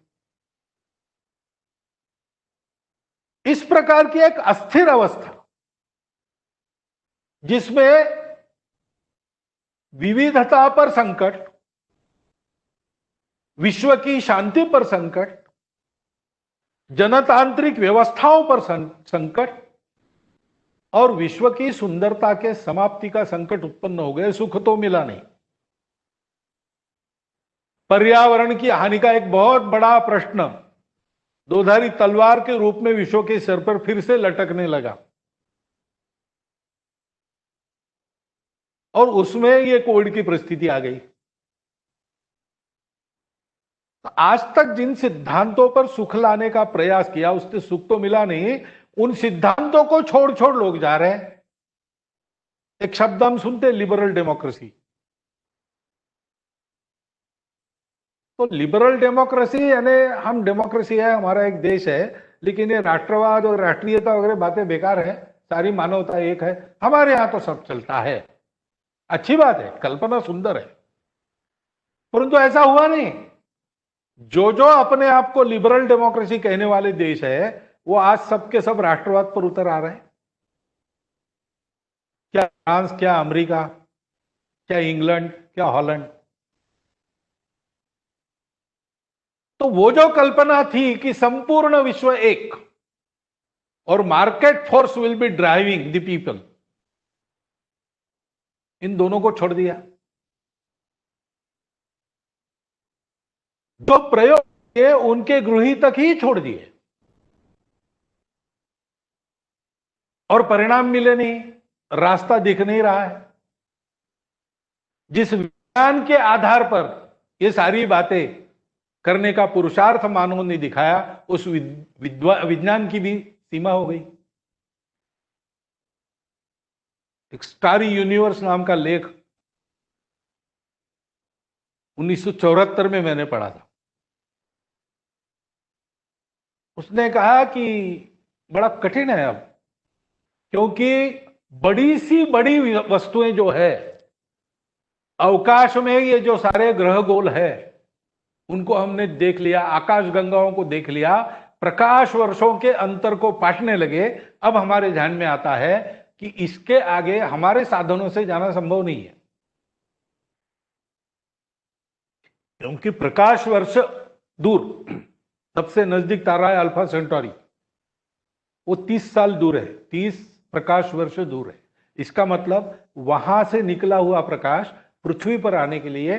इस प्रकार की एक अस्थिर अवस्था जिसमें विविधता पर संकट, विश्व की शांति पर संकट, जनतांत्रिक व्यवस्थाओं पर संकट और विश्व की सुंदरता के समाप्ति का संकट उत्पन्न हो गए। सुख तो मिला नहीं। पर्यावरण की हानि का एक बहुत बड़ा प्रश्न दोधारी तलवार के रूप में विश्व के सिर पर फिर से लटकने लगा और उसमें ये कोविड की परिस्थिति आ गई। तो आज तक जिन सिद्धांतों पर सुख लाने का प्रयास किया उससे सुख तो मिला नहीं। उन सिद्धांतों को छोड़ छोड़ लोग जा रहे हैं। एक शब्द हम सुनते, लिबरल डेमोक्रेसी। तो लिबरल डेमोक्रेसी यानी हम डेमोक्रेसी है, हमारा एक देश है, लेकिन ये राष्ट्रवाद और राष्ट्रीयता वगैरह बातें बेकार है, सारी मानवता एक है, हमारे यहां तो सब चलता है। अच्छी बात है, कल्पना सुंदर है, परंतु ऐसा हुआ नहीं। जो जो अपने आप को लिबरल डेमोक्रेसी कहने वाले देश है वो आज सबके सब राष्ट्रवाद पर उतर आ रहे हैं। क्या फ्रांस, क्या अमेरिका, क्या इंग्लैंड, क्या हॉलैंड। तो वो जो कल्पना थी कि संपूर्ण विश्व एक और market force will be driving the people, इन दोनों को छोड़ दिया। जो प्रयोग किए उनके गृही तक ही छोड़ दिए और परिणाम मिले नहीं, रास्ता दिख नहीं रहा है। जिस विज्ञान के आधार पर ये सारी बातें करने का पुरुषार्थ मानव ने दिखाया, उस विज्ञान की भी सीमा हो गई। एक स्टारी यूनिवर्स नाम का लेख 1974 में मैंने पढ़ा था। उसने कहा कि बड़ा कठिन है अब, क्योंकि बड़ी सी बड़ी वस्तुएं जो है अवकाश में, ये जो सारे ग्रह गोल है उनको हमने देख लिया, आकाश गंगाओं को देख लिया, प्रकाश वर्षों के अंतर को पाटने लगे। अब हमारे ध्यान में आता है कि इसके आगे हमारे साधनों से जाना संभव नहीं है, क्योंकि प्रकाश वर्ष दूर सबसे नजदीक तारा है अल्फा सेंटोरी, वो 30 साल दूर है, 30 प्रकाश वर्ष दूर है। इसका मतलब वहां से निकला हुआ प्रकाश पृथ्वी पर आने के लिए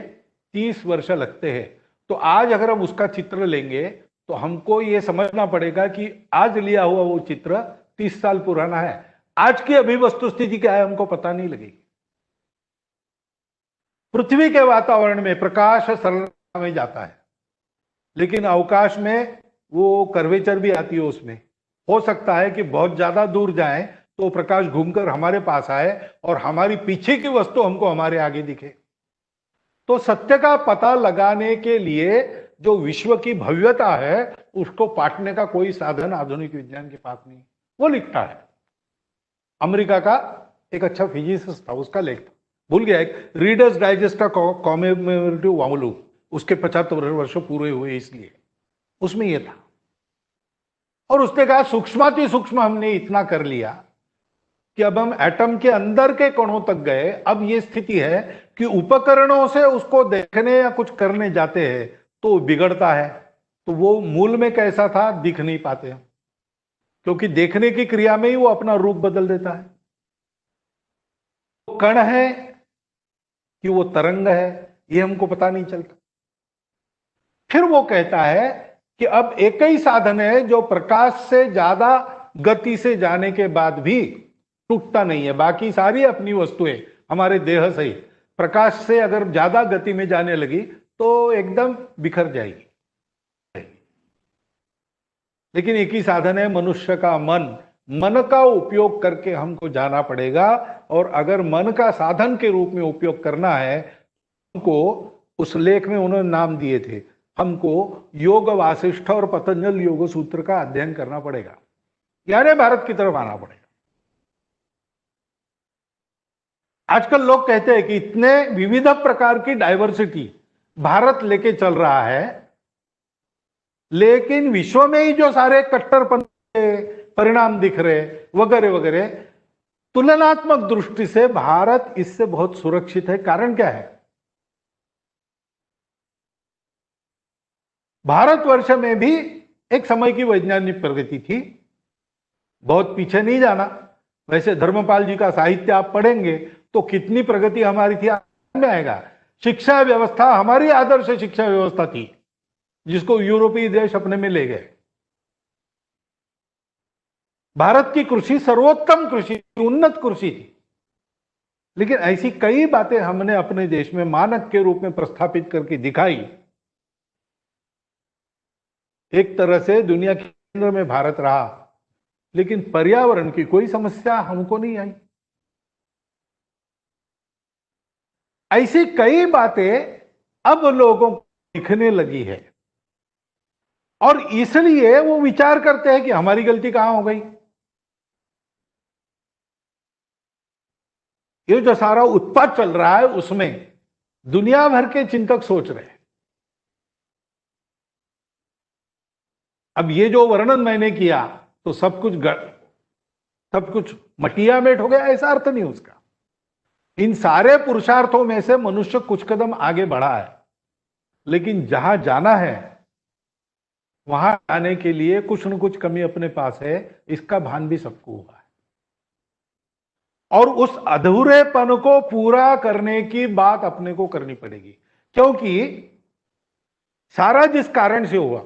30 वर्ष लगते हैं। तो आज अगर हम उसका चित्र लेंगे तो हमको ये समझना पड़ेगा कि आज लिया हुआ वो चित्र 30 साल पुराना है। आज की अभी वस्तु स्थिति क्या है हमको पता नहीं लगेगी। पृथ्वी के वातावरण में प्रकाश सरलता में जाता है, लेकिन अवकाश में वो कर्वेचर भी आती है। उसमें हो सकता है कि बहुत ज्यादा दूर जाए तो प्रकाश घूमकर हमारे पास आए और हमारी पीछे की वस्तु हमको हमारे आगे दिखे। तो सत्य का पता लगाने के लिए जो विश्व की भव्यता है उसको पाटने का कोई साधन आधुनिक विज्ञान के पास नहीं। वो लिखता है, अमेरिका का एक अच्छा फिजिसिस्ट था, उसका लेख था, भूल गया, एक रीडर्स डाइजेस्ट का कॉमेमोरेटिव वॉल्यूम, उसके 75 वर्ष पूरे हुए इसलिए उसमें यह था। और उसने कहा सूक्ष्माति सूक्ष्म हमने इतना कर लिया कि अब हम एटम के अंदर के कणों तक गए। अब यह स्थिति है कि उपकरणों से उसको देखने या कुछ करने जाते हैं तो बिगड़ता है। तो वो मूल में कैसा था दिख नहीं पाते हम, क्योंकि देखने की क्रिया में ही वो अपना रूप बदल देता है। वो कण है कि वो तरंग है, ये हमको पता नहीं चलता। फिर वो कहता है कि अब एक ही साधन है जो प्रकाश से ज्यादा गति से जाने के बाद भी टूटता नहीं है। बाकी सारी अपनी वस्तुएं हमारे देह सहित प्रकाश से अगर ज्यादा गति में जाने लगी तो एकदम बिखर जाएगी। लेकिन एक ही साधन है मनुष्य का मन। मन का उपयोग करके हमको जाना पड़ेगा, और अगर मन का साधन के रूप में उपयोग करना है, हमको उस लेख में उन्होंने नाम दिए थे, हमको योग वासिष्ठ और पतंजल योग सूत्र का अध्ययन करना पड़ेगा, यानी भारत की तरफ आना पड़ेगा। आजकल लोग कहते हैं कि इतने विविध प्रकार की डाइवर्सिटी भारत लेके चल रहा है, लेकिन विश्व में ही जो सारे कट्टरपन के परिणाम दिख रहे वगैरह वगैरह, तुलनात्मक दृष्टि से भारत इससे बहुत सुरक्षित है। कारण क्या है? भारतवर्ष में भी एक समय की वैज्ञानिक प्रगति थी, बहुत पीछे नहीं जाना। वैसे धर्मपाल जी का साहित्य आप पढ़ेंगे तो कितनी प्रगति हमारी थी में आएगा। शिक्षा व्यवस्था हमारी आदर्श शिक्षा व्यवस्था थी, जिसको यूरोपीय देश अपने में ले गए। भारत की कृषि सर्वोत्तम कृषि, उन्नत कृषि थी। लेकिन ऐसी कई बातें हमने अपने देश में मानक के रूप में प्रस्थापित करके दिखाई। एक तरह से दुनिया के केंद्र में भारत रहा, लेकिन पर्यावरण की कोई समस्या हमको नहीं आई। ऐसी कई बातें अब लोगों को दिखने लगी है, और इसलिए वो विचार करते हैं कि हमारी गलती कहां हो गई। ये जो सारा उत्पात चल रहा है उसमें दुनिया भर के चिंतक सोच रहे हैं। अब ये जो वर्णन मैंने किया तो सब कुछ मटिया मेट हो गया, ऐसा अर्थ नहीं उसका। इन सारे पुरुषार्थों में से मनुष्य कुछ कदम आगे बढ़ा है, लेकिन जहां जाना है वहां जाने के लिए कुछ न कुछ कमी अपने पास है, इसका भान भी सबको हुआ है। और उस अधूरेपन को पूरा करने की बात अपने को करनी पड़ेगी, क्योंकि सारा जिस कारण से हुआ,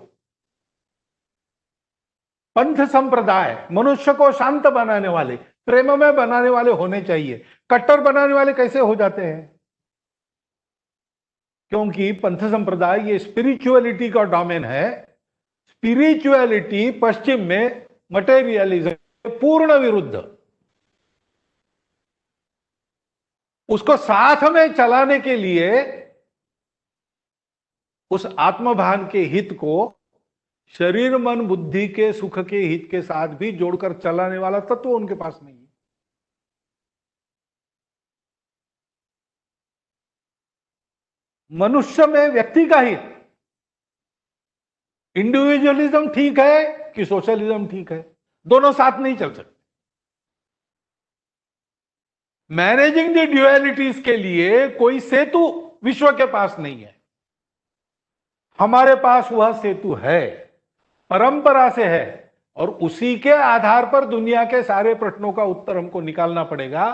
पंथ संप्रदाय मनुष्य को शांत बनाने वाले, प्रेममय बनाने वाले होने चाहिए। कट्टर बनाने वाले कैसे हो जाते हैं? क्योंकि पंथ संप्रदाय ये स्पिरिचुअलिटी का डोमेन है। स्पिरिचुअलिटी पश्चिम में मटेरियलिज्म के पूर्ण विरुद्ध। उसको साथ में चलाने के लिए उस आत्मभान के हित को शरीर मन बुद्धि के सुख के हित के साथ भी जोड़कर चलाने वाला तत्व उनके पास नहीं है। मनुष्य में व्यक्ति का हित, इंडिविजुअलिज्म ठीक है कि सोशलिज्म ठीक है, दोनों साथ नहीं चल सकते। मैनेजिंग द ड्युअलिटीज के लिए कोई सेतु विश्व के पास नहीं है। हमारे पास वह सेतु है, परंपरा से है, और उसी के आधार पर दुनिया के सारे प्रश्नों का उत्तर हमको निकालना पड़ेगा।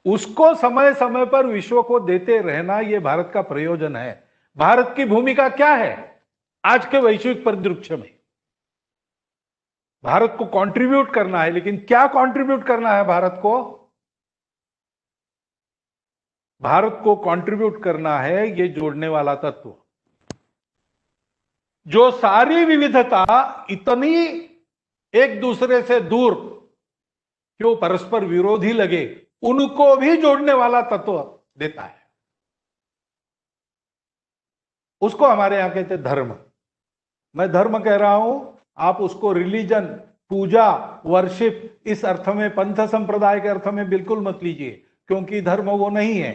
उसको समय समय पर विश्व को देते रहना, यह भारत का प्रयोजन है। भारत की भूमिका क्या है आज के वैश्विक परिदृश्य में? भारत को कंट्रीब्यूट करना है, लेकिन क्या कंट्रीब्यूट करना है भारत को? भारत को कंट्रीब्यूट करना है ये जोड़ने वाला तत्व। जो सारी विविधता इतनी एक दूसरे से दूर क्यों परस्पर विरोधी लगे, उनको भी जोड़ने वाला तत्व देता है। उसको हमारे यहां कहते धर्म। मैं धर्म कह रहा हूं, आप उसको रिलीजन, पूजा, वर्शिप इस अर्थ में, पंथ संप्रदाय के अर्थ में बिल्कुल मत लीजिए, क्योंकि धर्म वो नहीं है।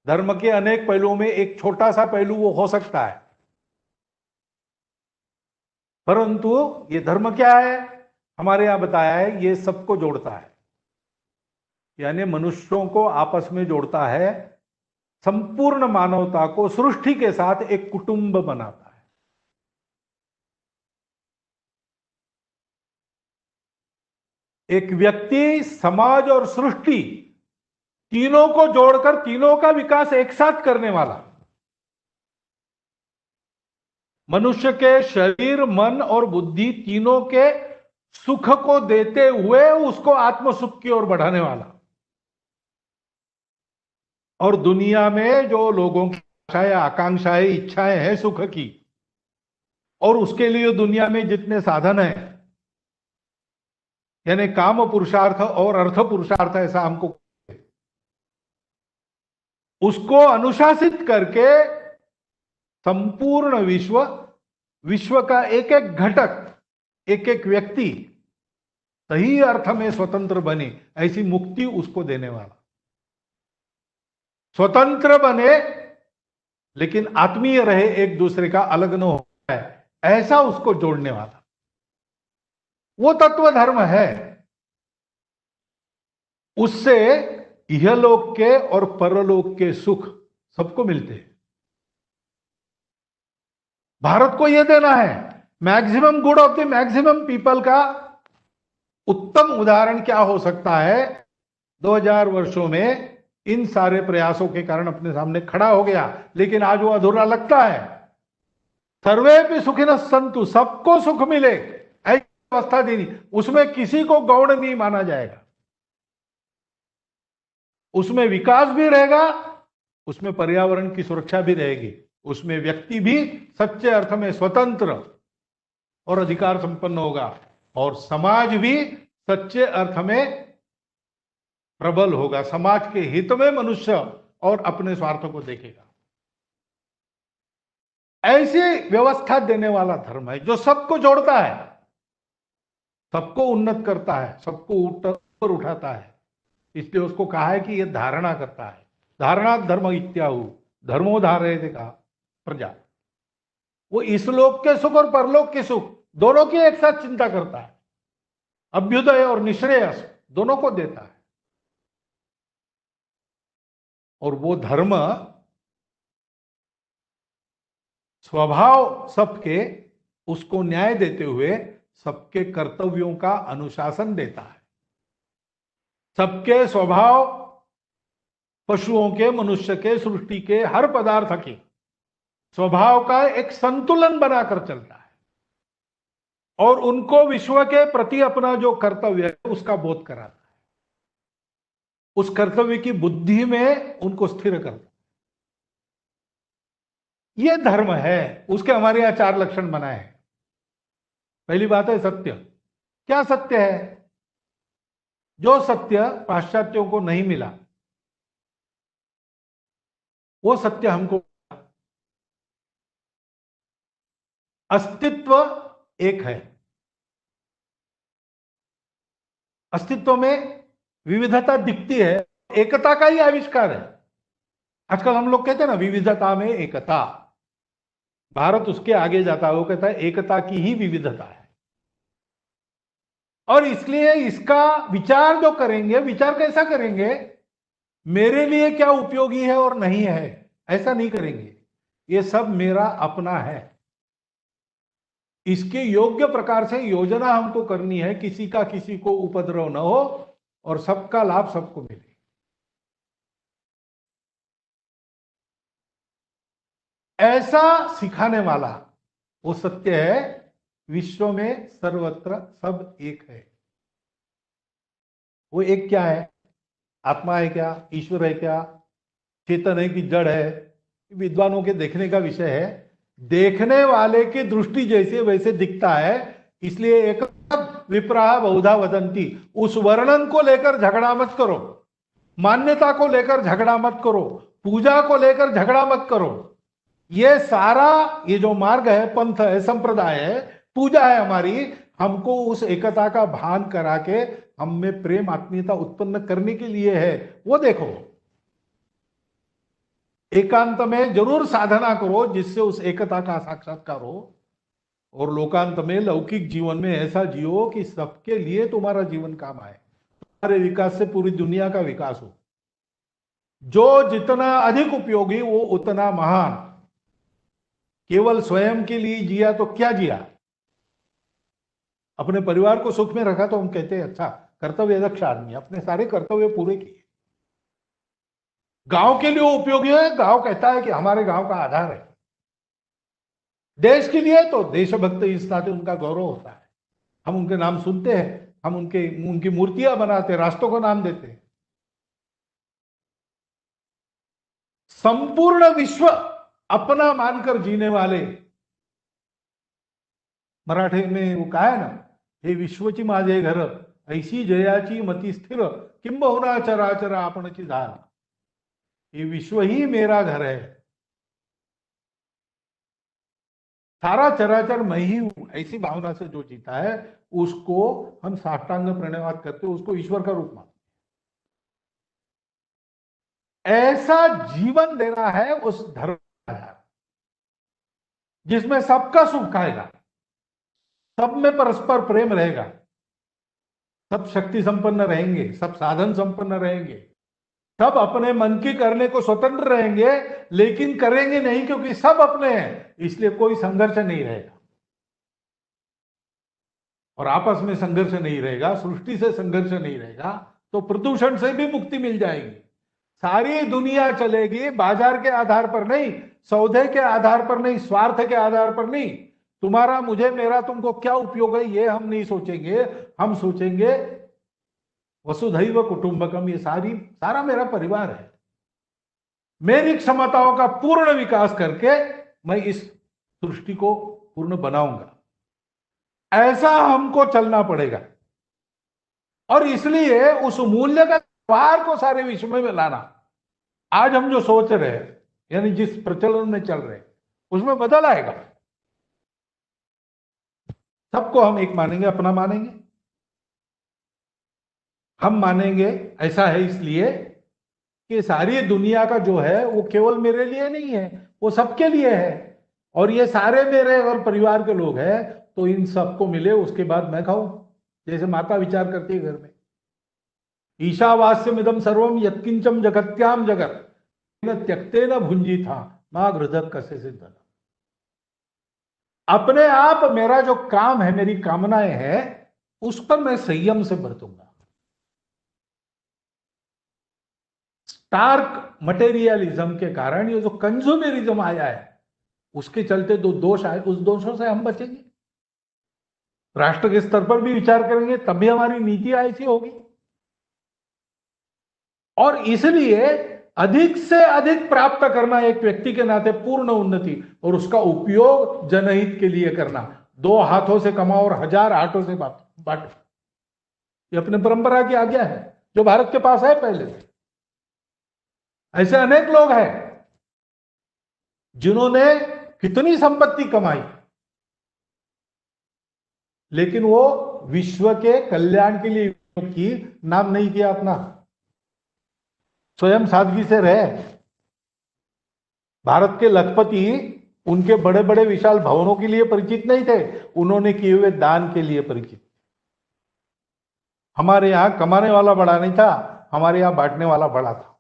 धर्म के अनेक पहलुओं में एक छोटा सा पहलू वो हो सकता है, परंतु ये धर्म क्या है हमारे यहां बताया है, ये सबको जोड़ता है। यानी मनुष्यों को आपस में जोड़ता है, संपूर्ण मानवता को सृष्टि के साथ एक कुटुंब बनाता है। एक व्यक्ति, समाज और सृष्टि तीनों को जोड़कर तीनों का विकास एक साथ करने वाला। मनुष्य के शरीर, मन और बुद्धि तीनों के सुख को देते हुए उसको आत्म सुख की ओर बढ़ाने वाला। और दुनिया में जो लोगों की आशाएं, आकांक्षाएं, इच्छाएं हैं सुख की, और उसके लिए दुनिया में जितने साधन हैं, यानी काम पुरुषार्थ और अर्थ पुरुषार्थ, ऐसा हमको, उसको अनुशासित करके संपूर्ण विश्व का एक एक घटक, एक एक व्यक्ति सही अर्थ में स्वतंत्र बने, ऐसी मुक्ति उसको देने वाला। स्वतंत्र बने लेकिन आत्मीय रहे, एक दूसरे का अलग न हो जाए, ऐसा उसको जोड़ने वाला वो तत्व धर्म है। उससे इहलोक के और परलोक के सुख सबको मिलते हैं। भारत को यह देना है, maximum good of the maximum people का उत्तम उदाहरण क्या हो सकता है? 2000 वर्षों में इन सारे प्रयासों के कारण अपने सामने खड़ा हो गया, लेकिन आज वो अधूरा लगता है। सर्वे भी सुखिनः सन्तु, सबको सुख मिले, ऐसी व्यवस्था देनी, उसमें किसी को गौण नहीं माना जाएगा, उसमें विकास भी रहेगा, उसमें पर्यावरण की सुरक्षा भी रहेगी, उसमें व्यक्ति भी सच्चे अर्थ में स्वतंत्र और अधिकार संपन्न होगा, और समाज भी सच्चे अर्थ में प्रबल होगा। समाज के हित में मनुष्य और अपने स्वार्थ को देखेगा। ऐसी व्यवस्था देने वाला धर्म है जो सबको जोड़ता है, सबको उन्नत करता है, सबको ऊपर उठाता है। इसलिए उसको कहा है कि यह धारणा करता है। धारणा धर्म इत्याहु धर्मो धारयते कहा प्रजा। वो इस लोक के सुख और परलोक के सुख दोनों की एक साथ चिंता करता है, अभ्युदय और निश्रेयस दोनों को देता है। और वो धर्म स्वभाव सबके उसको न्याय देते हुए सबके कर्तव्यों का अनुशासन देता है। सबके स्वभाव, पशुओं के, मनुष्य के, सृष्टि के हर पदार्थ के स्वभाव का एक संतुलन बनाकर चलता है और उनको विश्व के प्रति अपना जो कर्तव्य है उसका बोध कराता है, उस कर्तव्य की बुद्धि में उनको स्थिर करता है। यह धर्म है। उसके हमारे यहां 4 लक्षण बनाए हैं। पहली बात है सत्य। क्या सत्य है? जो सत्य पाश्चात्यों को नहीं मिला वो सत्य हमको। अस्तित्व एक है, अस्तित्व में विविधता दिखती है, एकता का ही आविष्कार है। आजकल हम लोग कहते हैं ना विविधता में एकता, भारत उसके आगे जाता है, वो कहता है एकता की ही विविधता है। और इसलिए इसका विचार जो करेंगे, विचार कैसा करेंगे? मेरे लिए क्या उपयोगी है और नहीं है, ऐसा नहीं करेंगे। ये सब मेरा अपना है, इसके योग्य प्रकार से योजना हमको करनी है, किसी का किसी को उपद्रव न हो और सबका लाभ सबको मिले। ऐसा सिखाने वाला वो सत्य है। विश्व में सर्वत्र सब एक है। वो एक क्या है? आत्मा है क्या? ईश्वर है क्या? चेतन है कि जड़ है? विद्वानों के देखने का विषय है। देखने वाले की दृष्टि जैसे वैसे दिखता है। इसलिए एक विप्राह बहुधा वदंती, उस वर्णन को लेकर झगड़ा मत करो, मान्यता को लेकर झगड़ा मत करो, पूजा को लेकर झगड़ा मत करो। ये सारा ये जो मार्ग है, पंथ है, संप्रदाय है, पूजा है हमारी, हमको उस एकता का भान करा के हम में प्रेम आत्मीयता उत्पन्न करने के लिए है। वो देखो, एकांत में जरूर साधना करो जिससे उस एकता का साक्षात्कार हो, और लोकांत में लौकिक जीवन में ऐसा जियो कि सबके लिए तुम्हारा जीवन काम आए, तुम्हारे विकास से पूरी दुनिया का विकास हो। जो जितना अधिक उपयोगी वो उतना महान। केवल स्वयं के लिए जिया तो क्या जिया? अपने परिवार को सुख में रखा तो हम कहते हैं अच्छा कर्तव्य दक्ष आदमी, अपने सारे कर्तव्य पूरे किए। गांव के लिए वो उपयोगी है, गांव कहता है कि हमारे गांव का आधार है। देश के लिए तो देशभक्त इस नाते उनका गौरव होता है। हम उनके नाम सुनते हैं, हम उनकी मूर्तियां बनाते, राष्ट्रों को नाम देते हैं। संपूर्ण विश्व अपना मानकर जीने वाले, मराठी में वो कहा है ना, हे विश्वची माझे घर, ऐसी जयाची मती स्थिर, किंबहुना चराचर आपणची धार। ये विश्व ही मेरा घर है, सारा चराचर मैं ही हूं, ऐसी भावना से जो जीता है उसको हम साष्टांग प्रणिपात करते, उसको ईश्वर का रूप मानते। ऐसा जीवन देना है उस धर्म का आधार, जिसमें सबका सुख आएगा, सब में परस्पर प्रेम रहेगा, सब शक्ति संपन्न रहेंगे, सब साधन संपन्न रहेंगे, सब अपने मन की करने को स्वतंत्र रहेंगे, लेकिन करेंगे नहीं क्योंकि सब अपने हैं, इसलिए कोई संघर्ष नहीं रहेगा। और आपस में संघर्ष नहीं रहेगा, सृष्टि से संघर्ष नहीं रहेगा, तो प्रदूषण से भी मुक्ति मिल जाएगी। सारी दुनिया चलेगी बाजार के आधार पर नहीं, सौदे के आधार पर नहीं, स्वार्थ के आधार पर नहीं। तुम्हारा मुझे, मेरा तुमको क्या उपयोग है, ये हम नहीं सोचेंगे। हम सोचेंगे वसुधैव कुटुंबकम, ये सारा मेरा परिवार है। मेरी क्षमताओं का पूर्ण विकास करके मैं इस सृष्टि को पूर्ण बनाऊंगा। ऐसा हमको चलना पड़ेगा। और इसलिए उस मूल्य का व्यवहार को सारे विश्व में लाना, आज हम जो सोच रहे हैं, यानी जिस प्रचलन में चल रहे हैं, उसमें बदल आएगा। सबको हम एक मानेंगे, अपना मानेंगे। हम मानेंगे ऐसा है इसलिए कि सारी दुनिया का जो है वो केवल मेरे लिए नहीं है, वो सबके लिए है। और ये सारे मेरे अगर परिवार के लोग हैं तो इन सबको मिले, उसके बाद मैं खाऊं। जैसे माता विचार करती है घर में, ईशावास्यमिदं सर्वम यत्किंचम जगत्याम जगत न त्यक्ते न भुंजी था मां घृदक कसे सिद्धन। अपने आप मेरा जो काम है, मेरी कामनाएं हैं, उस पर मैं संयम से बरतूंगा। स्टार्क मटेरियलिज्म के कारण ये जो कंज्यूमरिज्म आया है, उसके चलते दो दोष आए, उस दोषों से हम बचेंगे। राष्ट्र के स्तर पर भी विचार करेंगे, तब भी हमारी नीति ऐसी होगी। और इसलिए अधिक से अधिक प्राप्त करना एक व्यक्ति के नाते पूर्ण उन्नति, और उसका उपयोग जनहित के लिए करना। 2 हाथों से कमाओ और 1000 हाथों से बांटो, ये अपने परंपरा की आज्ञा है, जो भारत के पास है पहले से। ऐसे अनेक लोग हैं जिन्होंने कितनी संपत्ति कमाई, लेकिन वो विश्व के कल्याण के लिए की, नाम नहीं किया अपना, स्वयं सादगी से रहे। भारत के लखपति उनके बड़े बड़े विशाल भवनों के लिए परिचित नहीं थे, उन्होंने किए हुए दान के लिए परिचित। हमारे यहां कमाने वाला बड़ा नहीं था, हमारे यहां बांटने वाला बड़ा था।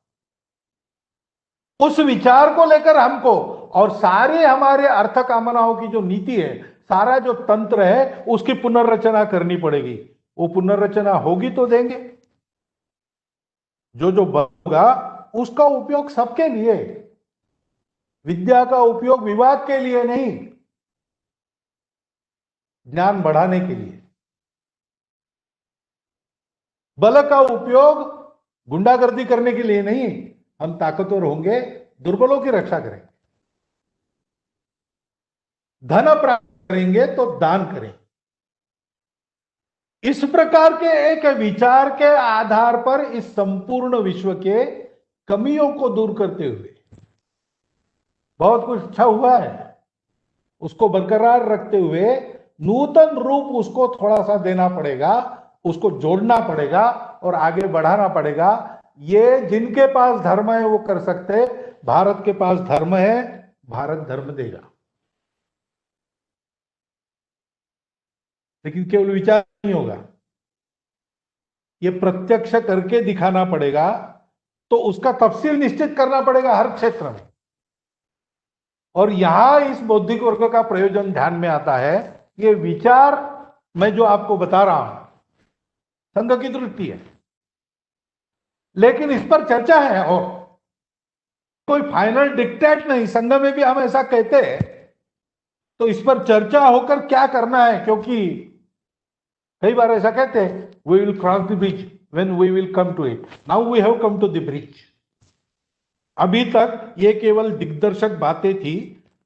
उस विचार को लेकर हमको, और सारे हमारे अर्थ कामनाओं की जो नीति है, सारा जो तंत्र है, उसकी पुनर्रचना करनी पड़ेगी। वो पुनर्रचना होगी तो देंगे, जो होगा उसका उपयोग सबके लिए। विद्या का उपयोग विवाद के लिए नहीं, ज्ञान बढ़ाने के लिए। बल का उपयोग गुंडागर्दी करने के लिए नहीं, हम ताकतवर होंगे, दुर्बलों की रक्षा करेंगे। धन प्राप्त करेंगे तो दान करें। इस प्रकार के एक विचार के आधार पर इस संपूर्ण विश्व के कमियों को दूर करते हुए बहुत कुछ अच्छा हुआ है, उसको बरकरार रखते हुए नूतन रूप उसको थोड़ा सा देना पड़ेगा, उसको जोड़ना पड़ेगा और आगे बढ़ाना पड़ेगा। ये जिनके पास धर्म है वो कर सकते। भारत के पास धर्म है, भारत धर्म देगा, लेकिन केवल विचार नहीं होगा, ये प्रत्यक्ष करके दिखाना पड़ेगा। तो उसका तफसील निश्चित करना पड़ेगा हर क्षेत्र में। और यहां इस बौद्धिक वर्ग का प्रयोजन ध्यान में आता है। ये विचार मैं जो आपको बता रहा हूं, संघ की दृष्टि है, लेकिन इस पर चर्चा है और कोई फाइनल डिक्टेट नहीं। संघ में भी हम ऐसा कहते हैं, तो इस पर चर्चा होकर क्या करना है, क्योंकि कई बार ऐसा कहते हैं, we will cross the bridge when we will come to it. Now we have come to the bridge. अभी तक ये केवल दिग्दर्शक बातें थी,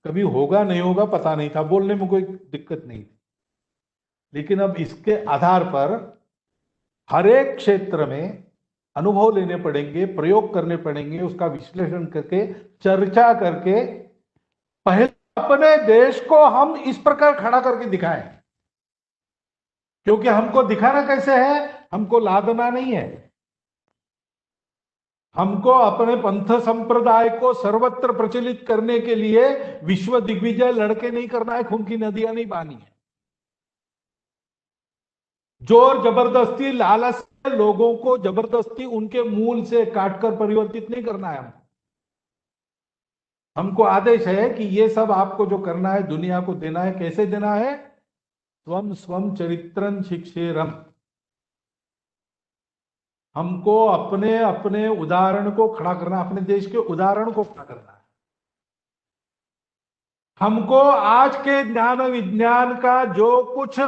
कभी होगा नहीं होगा पता नहीं था, बोलने में कोई दिक्कत नहीं थी। लेकिन अब इसके आधार पर हर एक क्षेत्र में अनुभव लेने पड़ेंगे, प्रयोग करने पड़ेंगे, उसका विश्लेषण करके, चर्चा करके पहले अपने देश को हम इस प्रकार खड़ा करके दिखाएं। क्योंकि हमको दिखाना कैसे है, हमको लादना नहीं है, हमको अपने पंथ संप्रदाय को सर्वत्र प्रचलित करने के लिए विश्व दिग्विजय लड़के नहीं करना है, खून की नदियां नहीं बहानी है। जोर जबरदस्ती लालच से लोगों को जबरदस्ती उनके मूल से काटकर परिवर्तित नहीं करना है। हमको आदेश है कि ये सब आपको जो करना है दुनिया को देना है। कैसे देना है? स्वम स्वम चरित्रं शिक्षेरम। हमको अपने अपने उदाहरण को खड़ा करना, अपने देश के उदाहरण को खड़ा करना है। हमको आज के ज्ञान विज्ञान का जो कुछ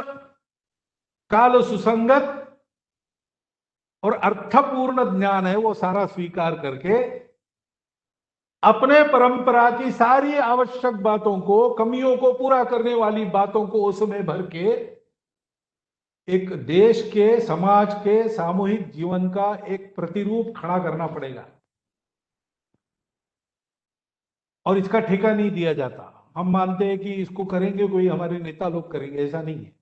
काल सुसंगत और अर्थपूर्ण ज्ञान है वो सारा स्वीकार करके अपने परंपरा की सारी आवश्यक बातों को, कमियों को पूरा करने वाली बातों को उसमें भर के एक देश के, समाज के सामूहिक जीवन का एक प्रतिरूप खड़ा करना पड़ेगा। और इसका ठेका नहीं दिया जाता। हम मानते हैं कि इसको करेंगे कोई हमारे नेता लोग करेंगे, ऐसा नहीं है।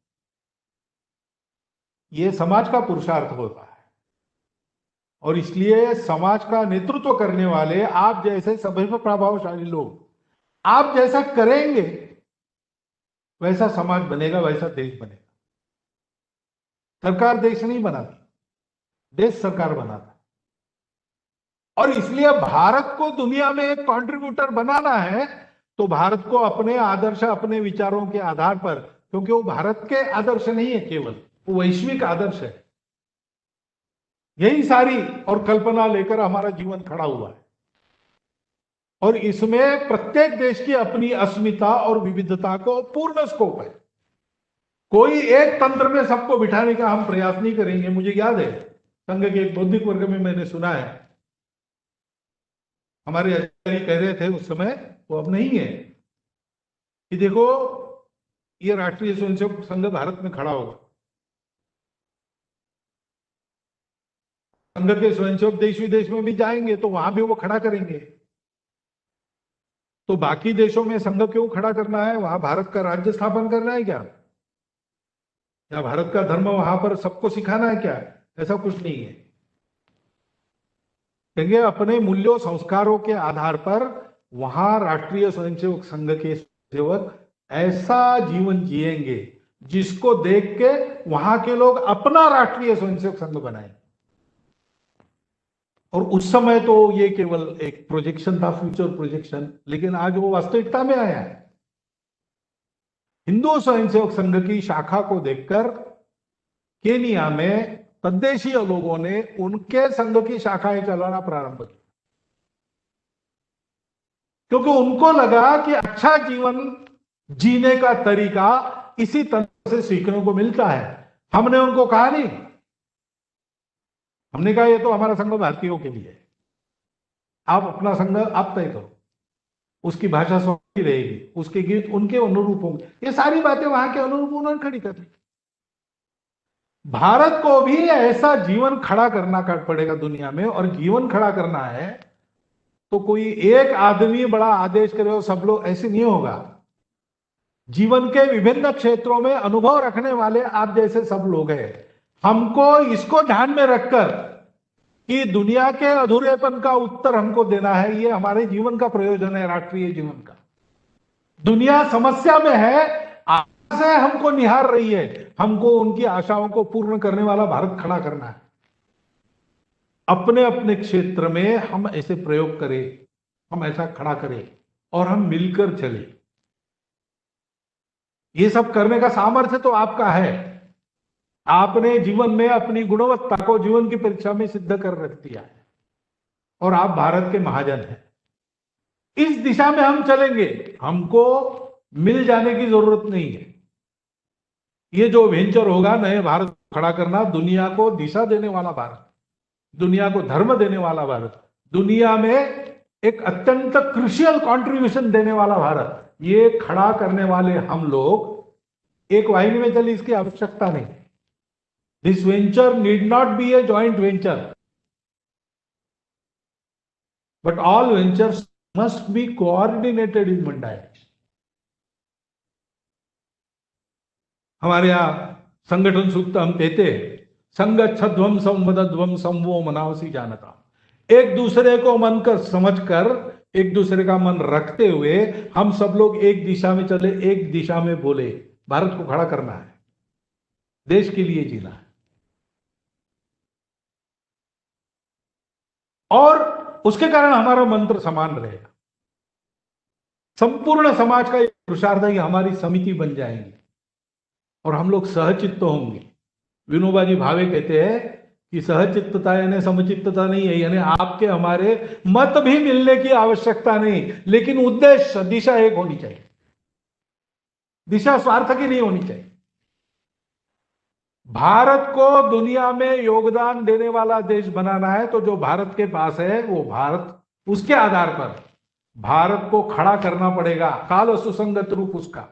ये समाज का पुरुषार्थ होता है और इसलिए समाज का नेतृत्व करने वाले आप जैसे सभी प्रभावशाली लोग, आप जैसा करेंगे वैसा समाज बनेगा, वैसा देश बनेगा। सरकार देश नहीं बनाती, देश सरकार बनाता है। और इसलिए भारत को दुनिया में एक कंट्रीब्यूटर बनाना है तो भारत को अपने आदर्श, अपने विचारों के आधार पर, क्योंकि वो भारत के आदर्श नहीं है केवल, वो वैश्विक आदर्श है। यही सारी और कल्पना लेकर हमारा जीवन खड़ा हुआ है और इसमें प्रत्येक देश की अपनी अस्मिता और विविधता को पूर्ण स्कोप है। कोई एक तंत्र में सबको बिठाने का हम प्रयास नहीं करेंगे। मुझे याद है संघ के एक बौद्धिक वर्ग में मैंने सुना है, हमारे आचार्य कह रहे थे उस समय, वो अब नहीं है, कि देखो ये राष्ट्रीय स्वयंसेवक संघ भारत में खड़ा होगा, संघ के स्वयंसेवक देश विदेश में भी जाएंगे तो वहां भी वो खड़ा करेंगे। तो बाकी देशों में संघ क्यों खड़ा करना है? वहां भारत का राज्य स्थापन करना है क्या? या भारत का धर्म वहां पर सबको सिखाना है क्या? ऐसा कुछ नहीं है। कहेंगे अपने मूल्यों संस्कारों के आधार पर वहां राष्ट्रीय स्वयंसेवक संघ के सेवक ऐसा जीवन जिएंगे जिसको देख के वहां के लोग अपना राष्ट्रीय स्वयंसेवक संघ बनाए। और उस समय तो ये केवल एक प्रोजेक्शन था, फ्यूचर प्रोजेक्शन, लेकिन आज वो वास्तविकता में आया है। हिंदू स्वयंसेवक संघ की शाखा को देखकर केनिया में तद्देशीय लोगों ने उनके संघ की शाखाएं चलाना प्रारंभ की, क्योंकि उनको लगा कि अच्छा जीवन जीने का तरीका इसी तरह से सीखने को मिलता है। हमने उनको कहा नहीं, हमने कहा ये तो हमारा संघ भारतीयों के लिए है, आप अपना संघ आप तय करो, उसकी भाषा स्वतंत्र रहेगी, उसके गीत उनके अनुरूप होंगे। ये सारी बातें वहां के अनुरूप उन्होंने खड़ी कर दी। भारत को भी ऐसा जीवन खड़ा करना पड़ेगा दुनिया में, और जीवन खड़ा करना है तो कोई एक आदमी बड़ा आदेश करे और सब लोग, ऐसे नहीं होगा। जीवन के विभिन्न क्षेत्रों में अनुभव रखने वाले आप जैसे सब लोग हैं। हमको इसको ध्यान में रखकर कि दुनिया के अधूरेपन का उत्तर हमको देना है, ये हमारे जीवन का प्रयोजन है, राष्ट्रीय जीवन का। दुनिया समस्या में है, आशा से हमको निहार रही है, हमको उनकी आशाओं को पूर्ण करने वाला भारत खड़ा करना है। अपने अपने क्षेत्र में हम ऐसे प्रयोग करें, हम ऐसा खड़ा करें और हम मिलकर चले। ये सब करने का सामर्थ्य तो आपका है। आपने जीवन में अपनी गुणवत्ता को जीवन की परीक्षा में सिद्ध कर रख दिया है और आप भारत के महाजन हैं। इस दिशा में हम चलेंगे, हमको मिल जाने की जरूरत नहीं है। ये जो वेंचर होगा नए भारत खड़ा करना, दुनिया को दिशा देने वाला भारत, दुनिया को धर्म देने वाला भारत, दुनिया में एक अत्यंत क्रूशियल कंट्रीब्यूशन देने वाला भारत, ये खड़ा करने वाले हम लोग एक वाहिनी में चले, इसकी आवश्यकता नहीं। This venture need not be a joint venture, but all ventures must be coordinated in one direction. हमारे यहां संगठन सूक्त हम कहते हैं, संगच्छध्वम संवदध्वम संवो मनावसी जानता। एक दूसरे को मन कर समझकर, एक दूसरे का मन रखते हुए हम सब लोग एक दिशा में चले, एक दिशा में बोले। भारत को खड़ा करना है, देश के लिए जीना है। और उसके कारण हमारा मंत्र समान रहेगा। संपूर्ण समाज का एक पुरुषार्थ है कि हमारी समिति बन जाएंगी और हम लोग सहचित्त होंगे। विनोबा जी भावे कहते हैं कि सहचित्तता यानी समचित्तता नहीं है, यानी आपके हमारे मत भी मिलने की आवश्यकता नहीं, लेकिन उद्देश्य, दिशा एक होनी चाहिए। दिशा स्वार्थ की नहीं होनी चाहिए। भारत को दुनिया में योगदान देने वाला देश बनाना है तो जो भारत के पास है वो भारत, उसके आधार पर भारत को खड़ा करना पड़ेगा, काल सुसंगत रूप उसका।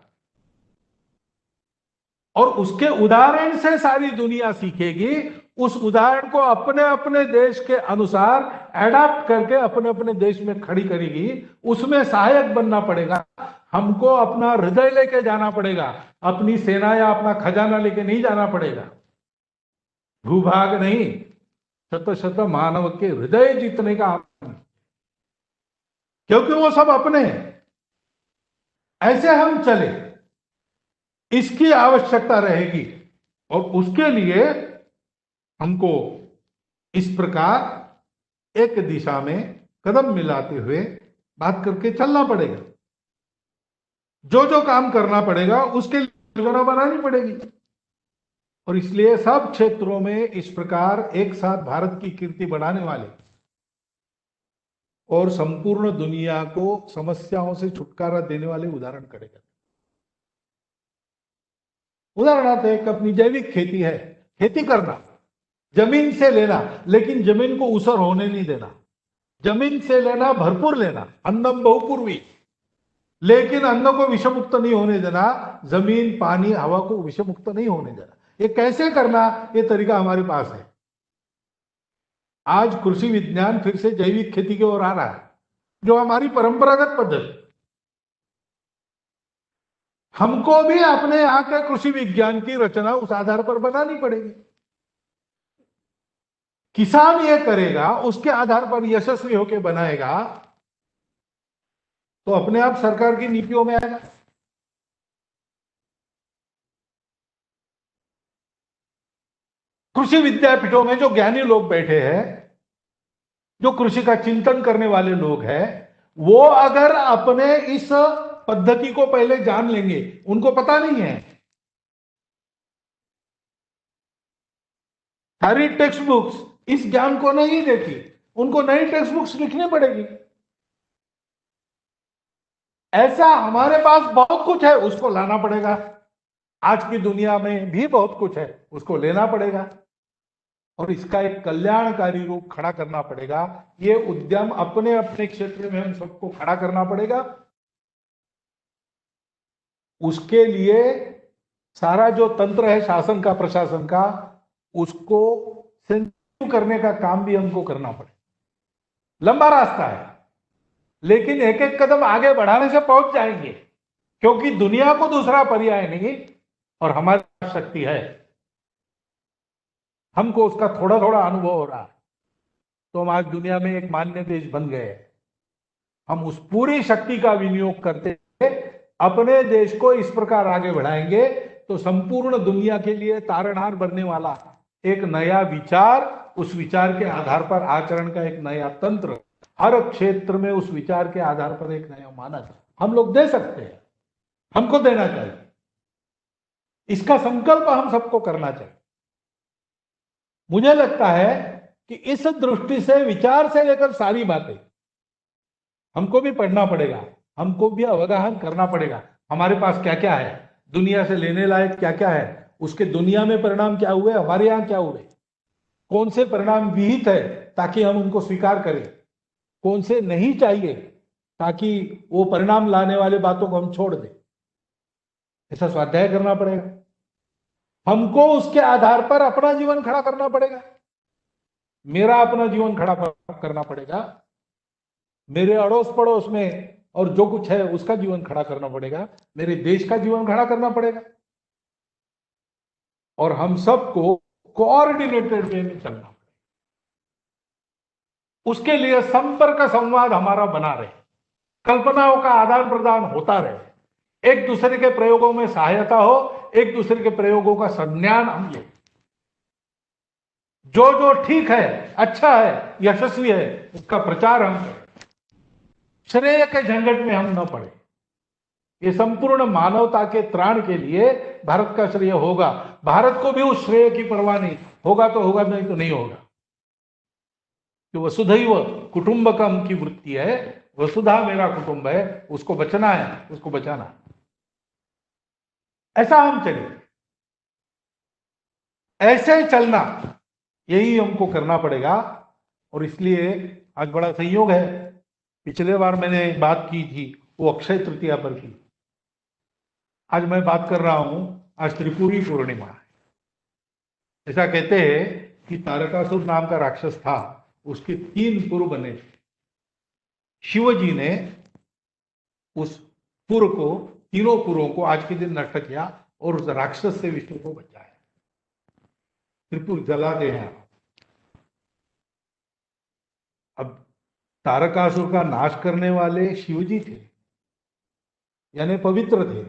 और उसके उदाहरण से सारी दुनिया सीखेगी। उस उदाहरण को अपने अपने देश के अनुसार एडाप्ट करके अपने अपने देश में खड़ी करेगी। उसमें सहायक बनना पड़ेगा। हमको अपना हृदय लेके जाना पड़ेगा, अपनी सेना या अपना खजाना लेके नहीं जाना पड़ेगा। भूभाग नहीं, शत शत मानव के हृदय जीतने का, क्योंकि वो सब अपने हैं। ऐसे हम चले, इसकी आवश्यकता रहेगी। और उसके लिए हमको इस प्रकार एक दिशा में कदम मिलाते हुए बात करके चलना पड़ेगा। जो जो काम करना पड़ेगा उसके लिए योजना बनानी पड़ेगी। और इसलिए सब क्षेत्रों में इस प्रकार एक साथ भारत की कीर्ति बढ़ाने वाले और संपूर्ण दुनिया को समस्याओं से छुटकारा देने वाले उदाहरण करेगा। उदाहरणार्थ एक अपनी जैविक खेती है, खेती करना, जमीन से लेना, लेकिन जमीन को ऊसर होने नहीं देना। जमीन से लेना, भरपूर लेना, अन्नम बहुपूर्वी, लेकिन अन्न को विषमुक्त नहीं होने देना। जमीन, पानी, हवा को विषमुक्त नहीं होने देना। ये कैसे करना, ये तरीका हमारे पास है। आज कृषि विज्ञान फिर से जैविक खेती की ओर आ रहा है, जो हमारी परंपरागत पद्धति। हमको भी अपने यहां के कृषि विज्ञान की रचना उस आधार पर बनानी पड़ेगी। किसान ये करेगा, उसके आधार पर यशस्वी होकर बनाएगा तो अपने आप सरकार की नीतियों में आएगा। कृषि विद्यापीठों में जो ज्ञानी लोग बैठे हैं, जो कृषि का चिंतन करने वाले लोग हैं, वो अगर अपने इस पद्धति को पहले जान लेंगे, उनको पता नहीं है, सारी टेक्स्ट बुक्स इस ज्ञान को नहीं देती, उनको नई टेक्स्ट बुक्स लिखनी पड़ेगी। ऐसा हमारे पास बहुत कुछ है, उसको लाना पड़ेगा। आज की दुनिया में भी बहुत कुछ है, उसको लेना पड़ेगा और इसका एक कल्याणकारी रूप खड़ा करना पड़ेगा। ये उद्यम अपने अपने क्षेत्र में हम सबको खड़ा करना पड़ेगा। उसके लिए सारा जो तंत्र है शासन का, प्रशासन का, उसको सेंसिटिव करने का काम भी हमको करना पड़ेगा। लंबा रास्ता है, लेकिन एक एक कदम आगे बढ़ाने से पहुंच जाएंगे, क्योंकि दुनिया को दूसरा पर्याय नहीं और हमारी शक्ति है। हमको उसका थोड़ा थोड़ा अनुभव हो रहा है, तो हम आज दुनिया में एक मान्य देश बन गए। हम उस पूरी शक्ति का विनियोग करते अपने देश को इस प्रकार आगे बढ़ाएंगे तो संपूर्ण दुनिया के लिए तारणहार बनने वाला एक नया विचार, उस विचार के आधार पर आचरण का एक नया तंत्र, हर क्षेत्र में उस विचार के आधार पर एक नया मानक हम लोग दे सकते हैं। हमको देना चाहिए, इसका संकल्प हम सबको करना चाहिए। मुझे लगता है कि इस दृष्टि से, विचार से लेकर सारी बातें हमको भी पढ़ना पड़ेगा, हमको भी अवगाहन करना पड़ेगा। हमारे पास क्या क्या है, दुनिया से लेने लायक क्या क्या है, उसके दुनिया में परिणाम क्या हुए, हमारे यहां क्या हुए, कौन से परिणाम विहित है ताकि हम उनको स्वीकार करें, कौन से नहीं चाहिए ताकि वो परिणाम लाने वाले बातों को हम छोड़ दें। ऐसा स्वाध्याय करना पड़ेगा। हमको उसके आधार पर अपना जीवन खड़ा करना पड़ेगा। मेरा अपना जीवन खड़ा करना पड़ेगा, मेरे अड़ोस पड़ोस में और जो कुछ है उसका जीवन खड़ा करना पड़ेगा, मेरे देश का जीवन खड़ा करना पड़ेगा और हम सबको कोऑर्डिनेटेड वे में चलना। उसके लिए संपर्क संवाद हमारा बना रहे, कल्पनाओं का आदान प्रदान होता रहे, एक दूसरे के प्रयोगों में सहायता हो, एक दूसरे के प्रयोगों का संज्ञान हम ले, जो जो ठीक है, अच्छा है, यशस्वी है, उसका प्रचार हम करें, श्रेय के झंझट में हम न पड़े। ये संपूर्ण मानवता के त्राण के लिए भारत का श्रेय होगा। भारत को भी उस श्रेय की परवाह नहीं, होगा तो होगा, नहीं तो नहीं होगा। कि वसुधैव कुटुंबकम की वृत्ति है, वसुधा मेरा कुटुंब है, उसको बचना है, उसको बचाना है। ऐसा हम चले, ऐसे चलना, यही हमको करना पड़ेगा। और इसलिए आज बड़ा संयोग है, पिछले बार मैंने एक बात की थी, वो अक्षय तृतीया पर की। आज मैं बात कर रहा हूं, आज त्रिपुरी पूर्णिमा है। ऐसा कहते हैं कि तारकासुर नाम का राक्षस था, उसके 3 पुर बने थे। शिव जी ने उस पुर को, तीनों पुरों को आज के दिन नष्ट किया और उस राक्षस से विष्णु को बचाया। त्रिपुर जलाते हैं। अब तारकासुर का नाश करने वाले शिव जी थे, यानी पवित्र थे,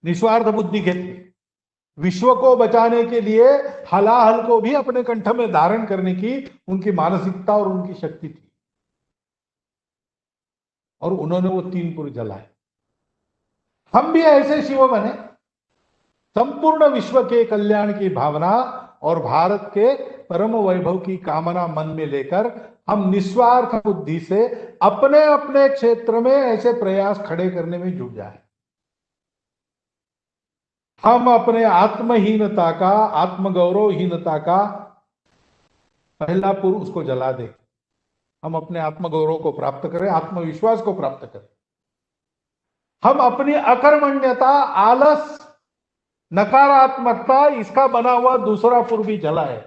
निस्वार्थ बुद्धि के थे। विश्व को बचाने के लिए हलाहल को भी अपने कंठ में धारण करने की उनकी मानसिकता और उनकी शक्ति थी, और उन्होंने वो 3 पुर जलाए। हम भी ऐसे शिव बने, संपूर्ण विश्व के कल्याण की भावना और भारत के परम वैभव की कामना मन में लेकर हम निस्वार्थ बुद्धि से अपने अपने क्षेत्र में ऐसे प्रयास खड़े करने में जुट जाए। हम अपने आत्महीनता का, आत्मगौरवहीनता का पहला पुर उसको जला दें। हम अपने आत्मगौरव को प्राप्त करें, आत्मविश्वास को प्राप्त करें। हम अपनी अकर्मण्यता, आलस, नकारात्मकता, इसका बना हुआ दूसरा पुर भी जलाए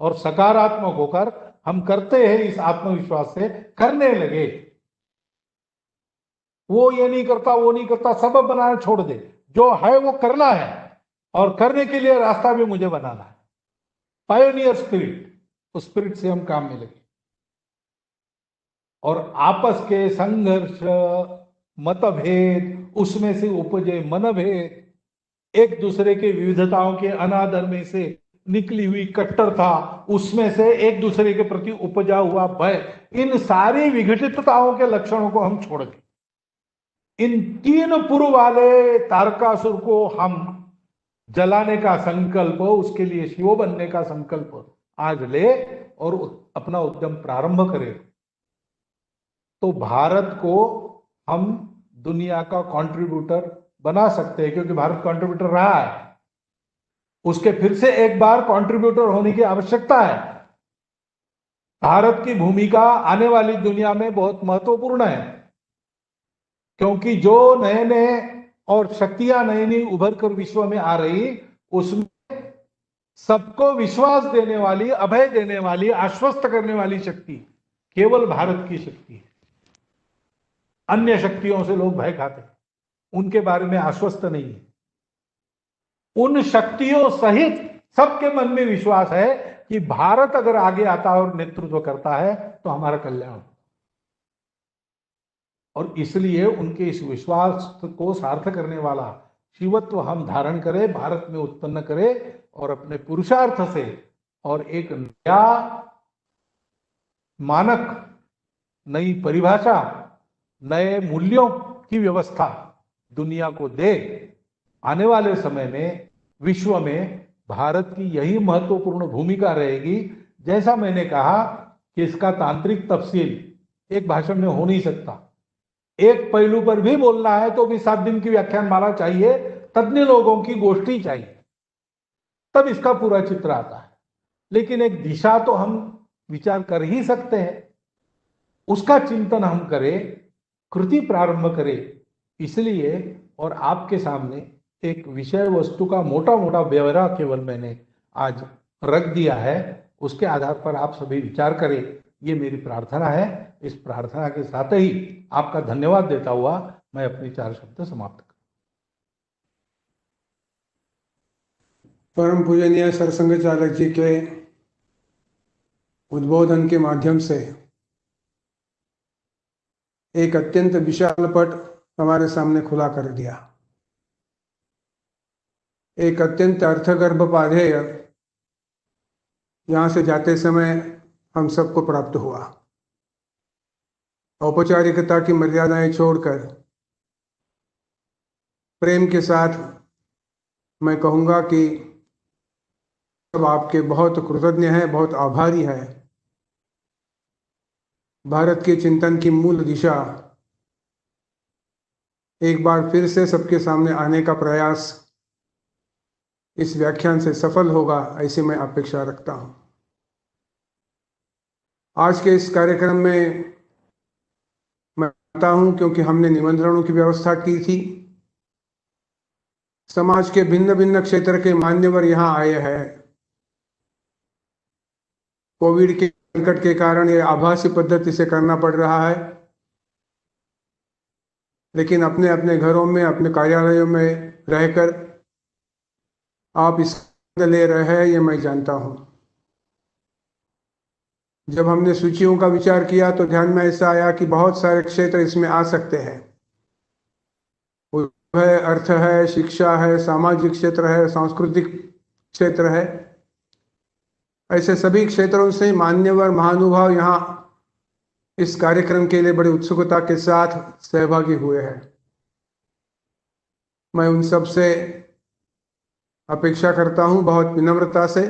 और सकारात्मक होकर हम करते हैं, इस आत्मविश्वास से करने लगे। वो ये नहीं करता, वो नहीं करता, सबब बनाना छोड़ दे, जो है वो करना है, और करने के लिए रास्ता भी मुझे बनाना है। पायोनियर स्पिरिट, उस स्पिरिट से हम काम में लगे। और आपस के संघर्ष, मतभेद, उसमें से उपजे मनभेद, एक दूसरे के विविधताओं के अनादर में से निकली हुई कट्टरता, उसमें से एक दूसरे के प्रति उपजा हुआ भय, इन सारी विघटितताओं के लक्षणों को हम छोड़ दें। इन 3 पुर वाले तारकासुर को हम जलाने का संकल्प, उसके लिए शिव बनने का संकल्प आज ले और अपना उद्यम प्रारंभ करें, तो भारत को हम दुनिया का कंट्रीब्यूटर बना सकते हैं। क्योंकि भारत कंट्रीब्यूटर रहा है, उसके फिर से एक बार कंट्रीब्यूटर होने की आवश्यकता है। भारत की भूमिका आने वाली दुनिया में बहुत महत्वपूर्ण है, क्योंकि जो नए नए और शक्तियां नई नई उभर कर विश्व में आ रही, उसमें सबको विश्वास देने वाली, अभय देने वाली, आश्वस्त करने वाली शक्ति केवल भारत की शक्ति है। अन्य शक्तियों से लोग भय खाते हैं, उनके बारे में आश्वस्त नहीं है। उन शक्तियों सहित सबके मन में विश्वास है कि भारत अगर आगे आता है और नेतृत्व करता है तो हमारा कल्याण होगा। और इसलिए उनके इस विश्वास को सार्थ करने वाला शिवत्व हम धारण करें, भारत में उत्पन्न करें, और अपने पुरुषार्थ से और एक नया मानक, नई परिभाषा, नए मूल्यों की व्यवस्था दुनिया को दे। आने वाले समय में विश्व में भारत की यही महत्वपूर्ण भूमिका रहेगी। जैसा मैंने कहा कि इसका तांत्रिक तफसील एक भाषण में हो नहीं सकता, एक पहलू पर भी बोलना है तो भी 7 दिन की व्याख्यान माला चाहिए, तज्ञ लोगों की गोष्ठी चाहिए, तब इसका पूरा चित्र आता है। लेकिन एक दिशा तो हम विचार कर ही सकते हैं, उसका चिंतन हम करें, कृति प्रारंभ करें। इसलिए और आपके सामने एक विषय वस्तु का मोटा मोटा ब्यौरा केवल मैंने आज रख दिया है, उसके आधार पर आप सभी विचार करें, ये मेरी प्रार्थना है। इस प्रार्थना के साथ ही आपका धन्यवाद देता हुआ मैं अपनी 4 शब्द समाप्त करूं। परम पूजनीय सरसंघ चालक जी के उद्बोधन के माध्यम से एक अत्यंत विशाल पट हमारे सामने खुला कर दिया। एक अत्यंत अर्थगर्भ पाधेय यहाँ से जाते समय हम सबको प्राप्त हुआ। औपचारिकता की मर्यादाएं छोड़कर प्रेम के साथ मैं कहूँगा कि सब आपके बहुत कृतज्ञ हैं, बहुत आभारी है। भारत के चिंतन की मूल दिशा एक बार फिर से सबके सामने आने का प्रयास इस व्याख्यान से सफल होगा, ऐसी मैं अपेक्षा रखता हूं। आज के इस कार्यक्रम में मैं आता हूं क्योंकि हमने निमंत्रणों की व्यवस्था की थी। समाज के भिन्न भिन्न क्षेत्र के मान्यवर यहां आए हैं। कोविड के संकट के कारण ये आभासी पद्धति से करना पड़ रहा है, लेकिन अपने अपने घरों में, अपने कार्यालयों में रहकर आप इस ले रहे हैं, ये मैं जानता हूं। जब हमने सूचियों का विचार किया तो ध्यान में ऐसा आया कि बहुत सारे क्षेत्र इसमें आ सकते हैं। है, अर्थ है, शिक्षा है, सामाजिक क्षेत्र है, सांस्कृतिक क्षेत्र है। ऐसे सभी क्षेत्रों से मान्यवर महानुभाव यहाँ इस कार्यक्रम के लिए बड़ी उत्सुकता के साथ सहभागी हुए हैं। मैं उन सब से अपेक्षा करता हूं बहुत विनम्रता से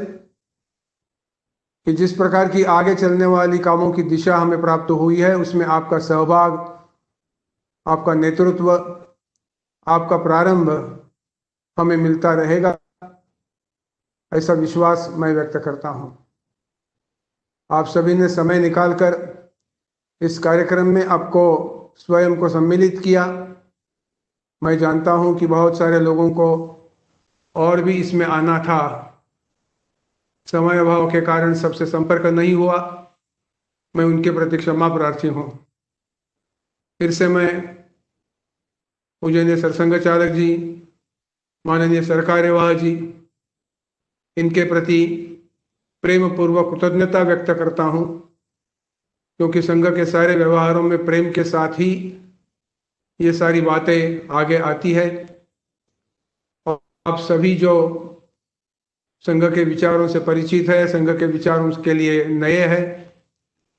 कि जिस प्रकार की आगे चलने वाली कामों की दिशा हमें प्राप्त हुई है, उसमें आपका सहभाग, आपका नेतृत्व, आपका प्रारंभ हमें मिलता रहेगा, ऐसा विश्वास मैं व्यक्त करता हूं। आप सभी ने समय निकालकर इस कार्यक्रम में आपको स्वयं को सम्मिलित किया। मैं जानता हूं कि बहुत सारे लोगों को और भी इसमें आना था, समय अभाव के कारण सबसे संपर्क नहीं हुआ। मैं उनके प्रति क्षमा प्रार्थी हूं। फिर से मैं पूजनीय सरसंघ चालक जी, माननीय सरकार्यवाह जी, इनके प्रति प्रेम पूर्वक कृतज्ञता व्यक्त करता हूं, क्योंकि संघ के सारे व्यवहारों में प्रेम के साथ ही ये सारी बातें आगे आती है। और आप सभी जो संघ के विचारों से परिचित है, संघ के विचारों के लिए नए हैं,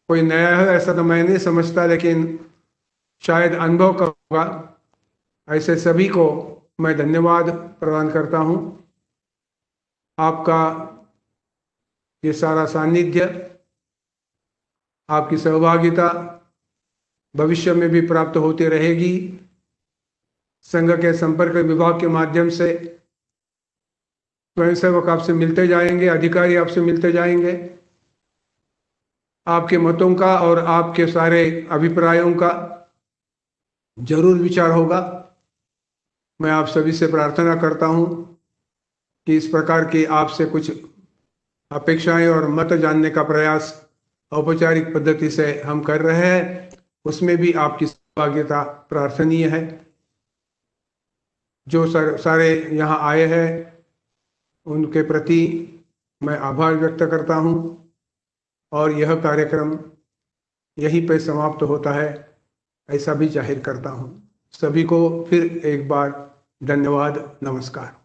कोई नया है ऐसा तो मैं नहीं समझता, लेकिन शायद अनुभव का होगा, ऐसे सभी को मैं धन्यवाद प्रदान करता हूं। आपका ये सारा सानिध्य, आपकी सहभागिता भविष्य में भी प्राप्त होती रहेगी। संघ के संपर्क विभाग के माध्यम से स्वयंसेवक आपसे मिलते जाएंगे, अधिकारी आपसे मिलते जाएंगे। आपके मतों का और आपके सारे अभिप्रायों का जरूर विचार होगा। मैं आप सभी से प्रार्थना करता हूं कि इस प्रकार की आपसे कुछ अपेक्षाएं और मत जानने का प्रयास औपचारिक पद्धति से हम कर रहे हैं, उसमें भी आपकी सहभागिता प्रार्थनीय है। जो सारे यहाँ आए हैं उनके प्रति मैं आभार व्यक्त करता हूँ, और यह कार्यक्रम यहीं पे समाप्त होता है ऐसा भी जाहिर करता हूँ। सभी को फिर एक बार धन्यवाद, नमस्कार।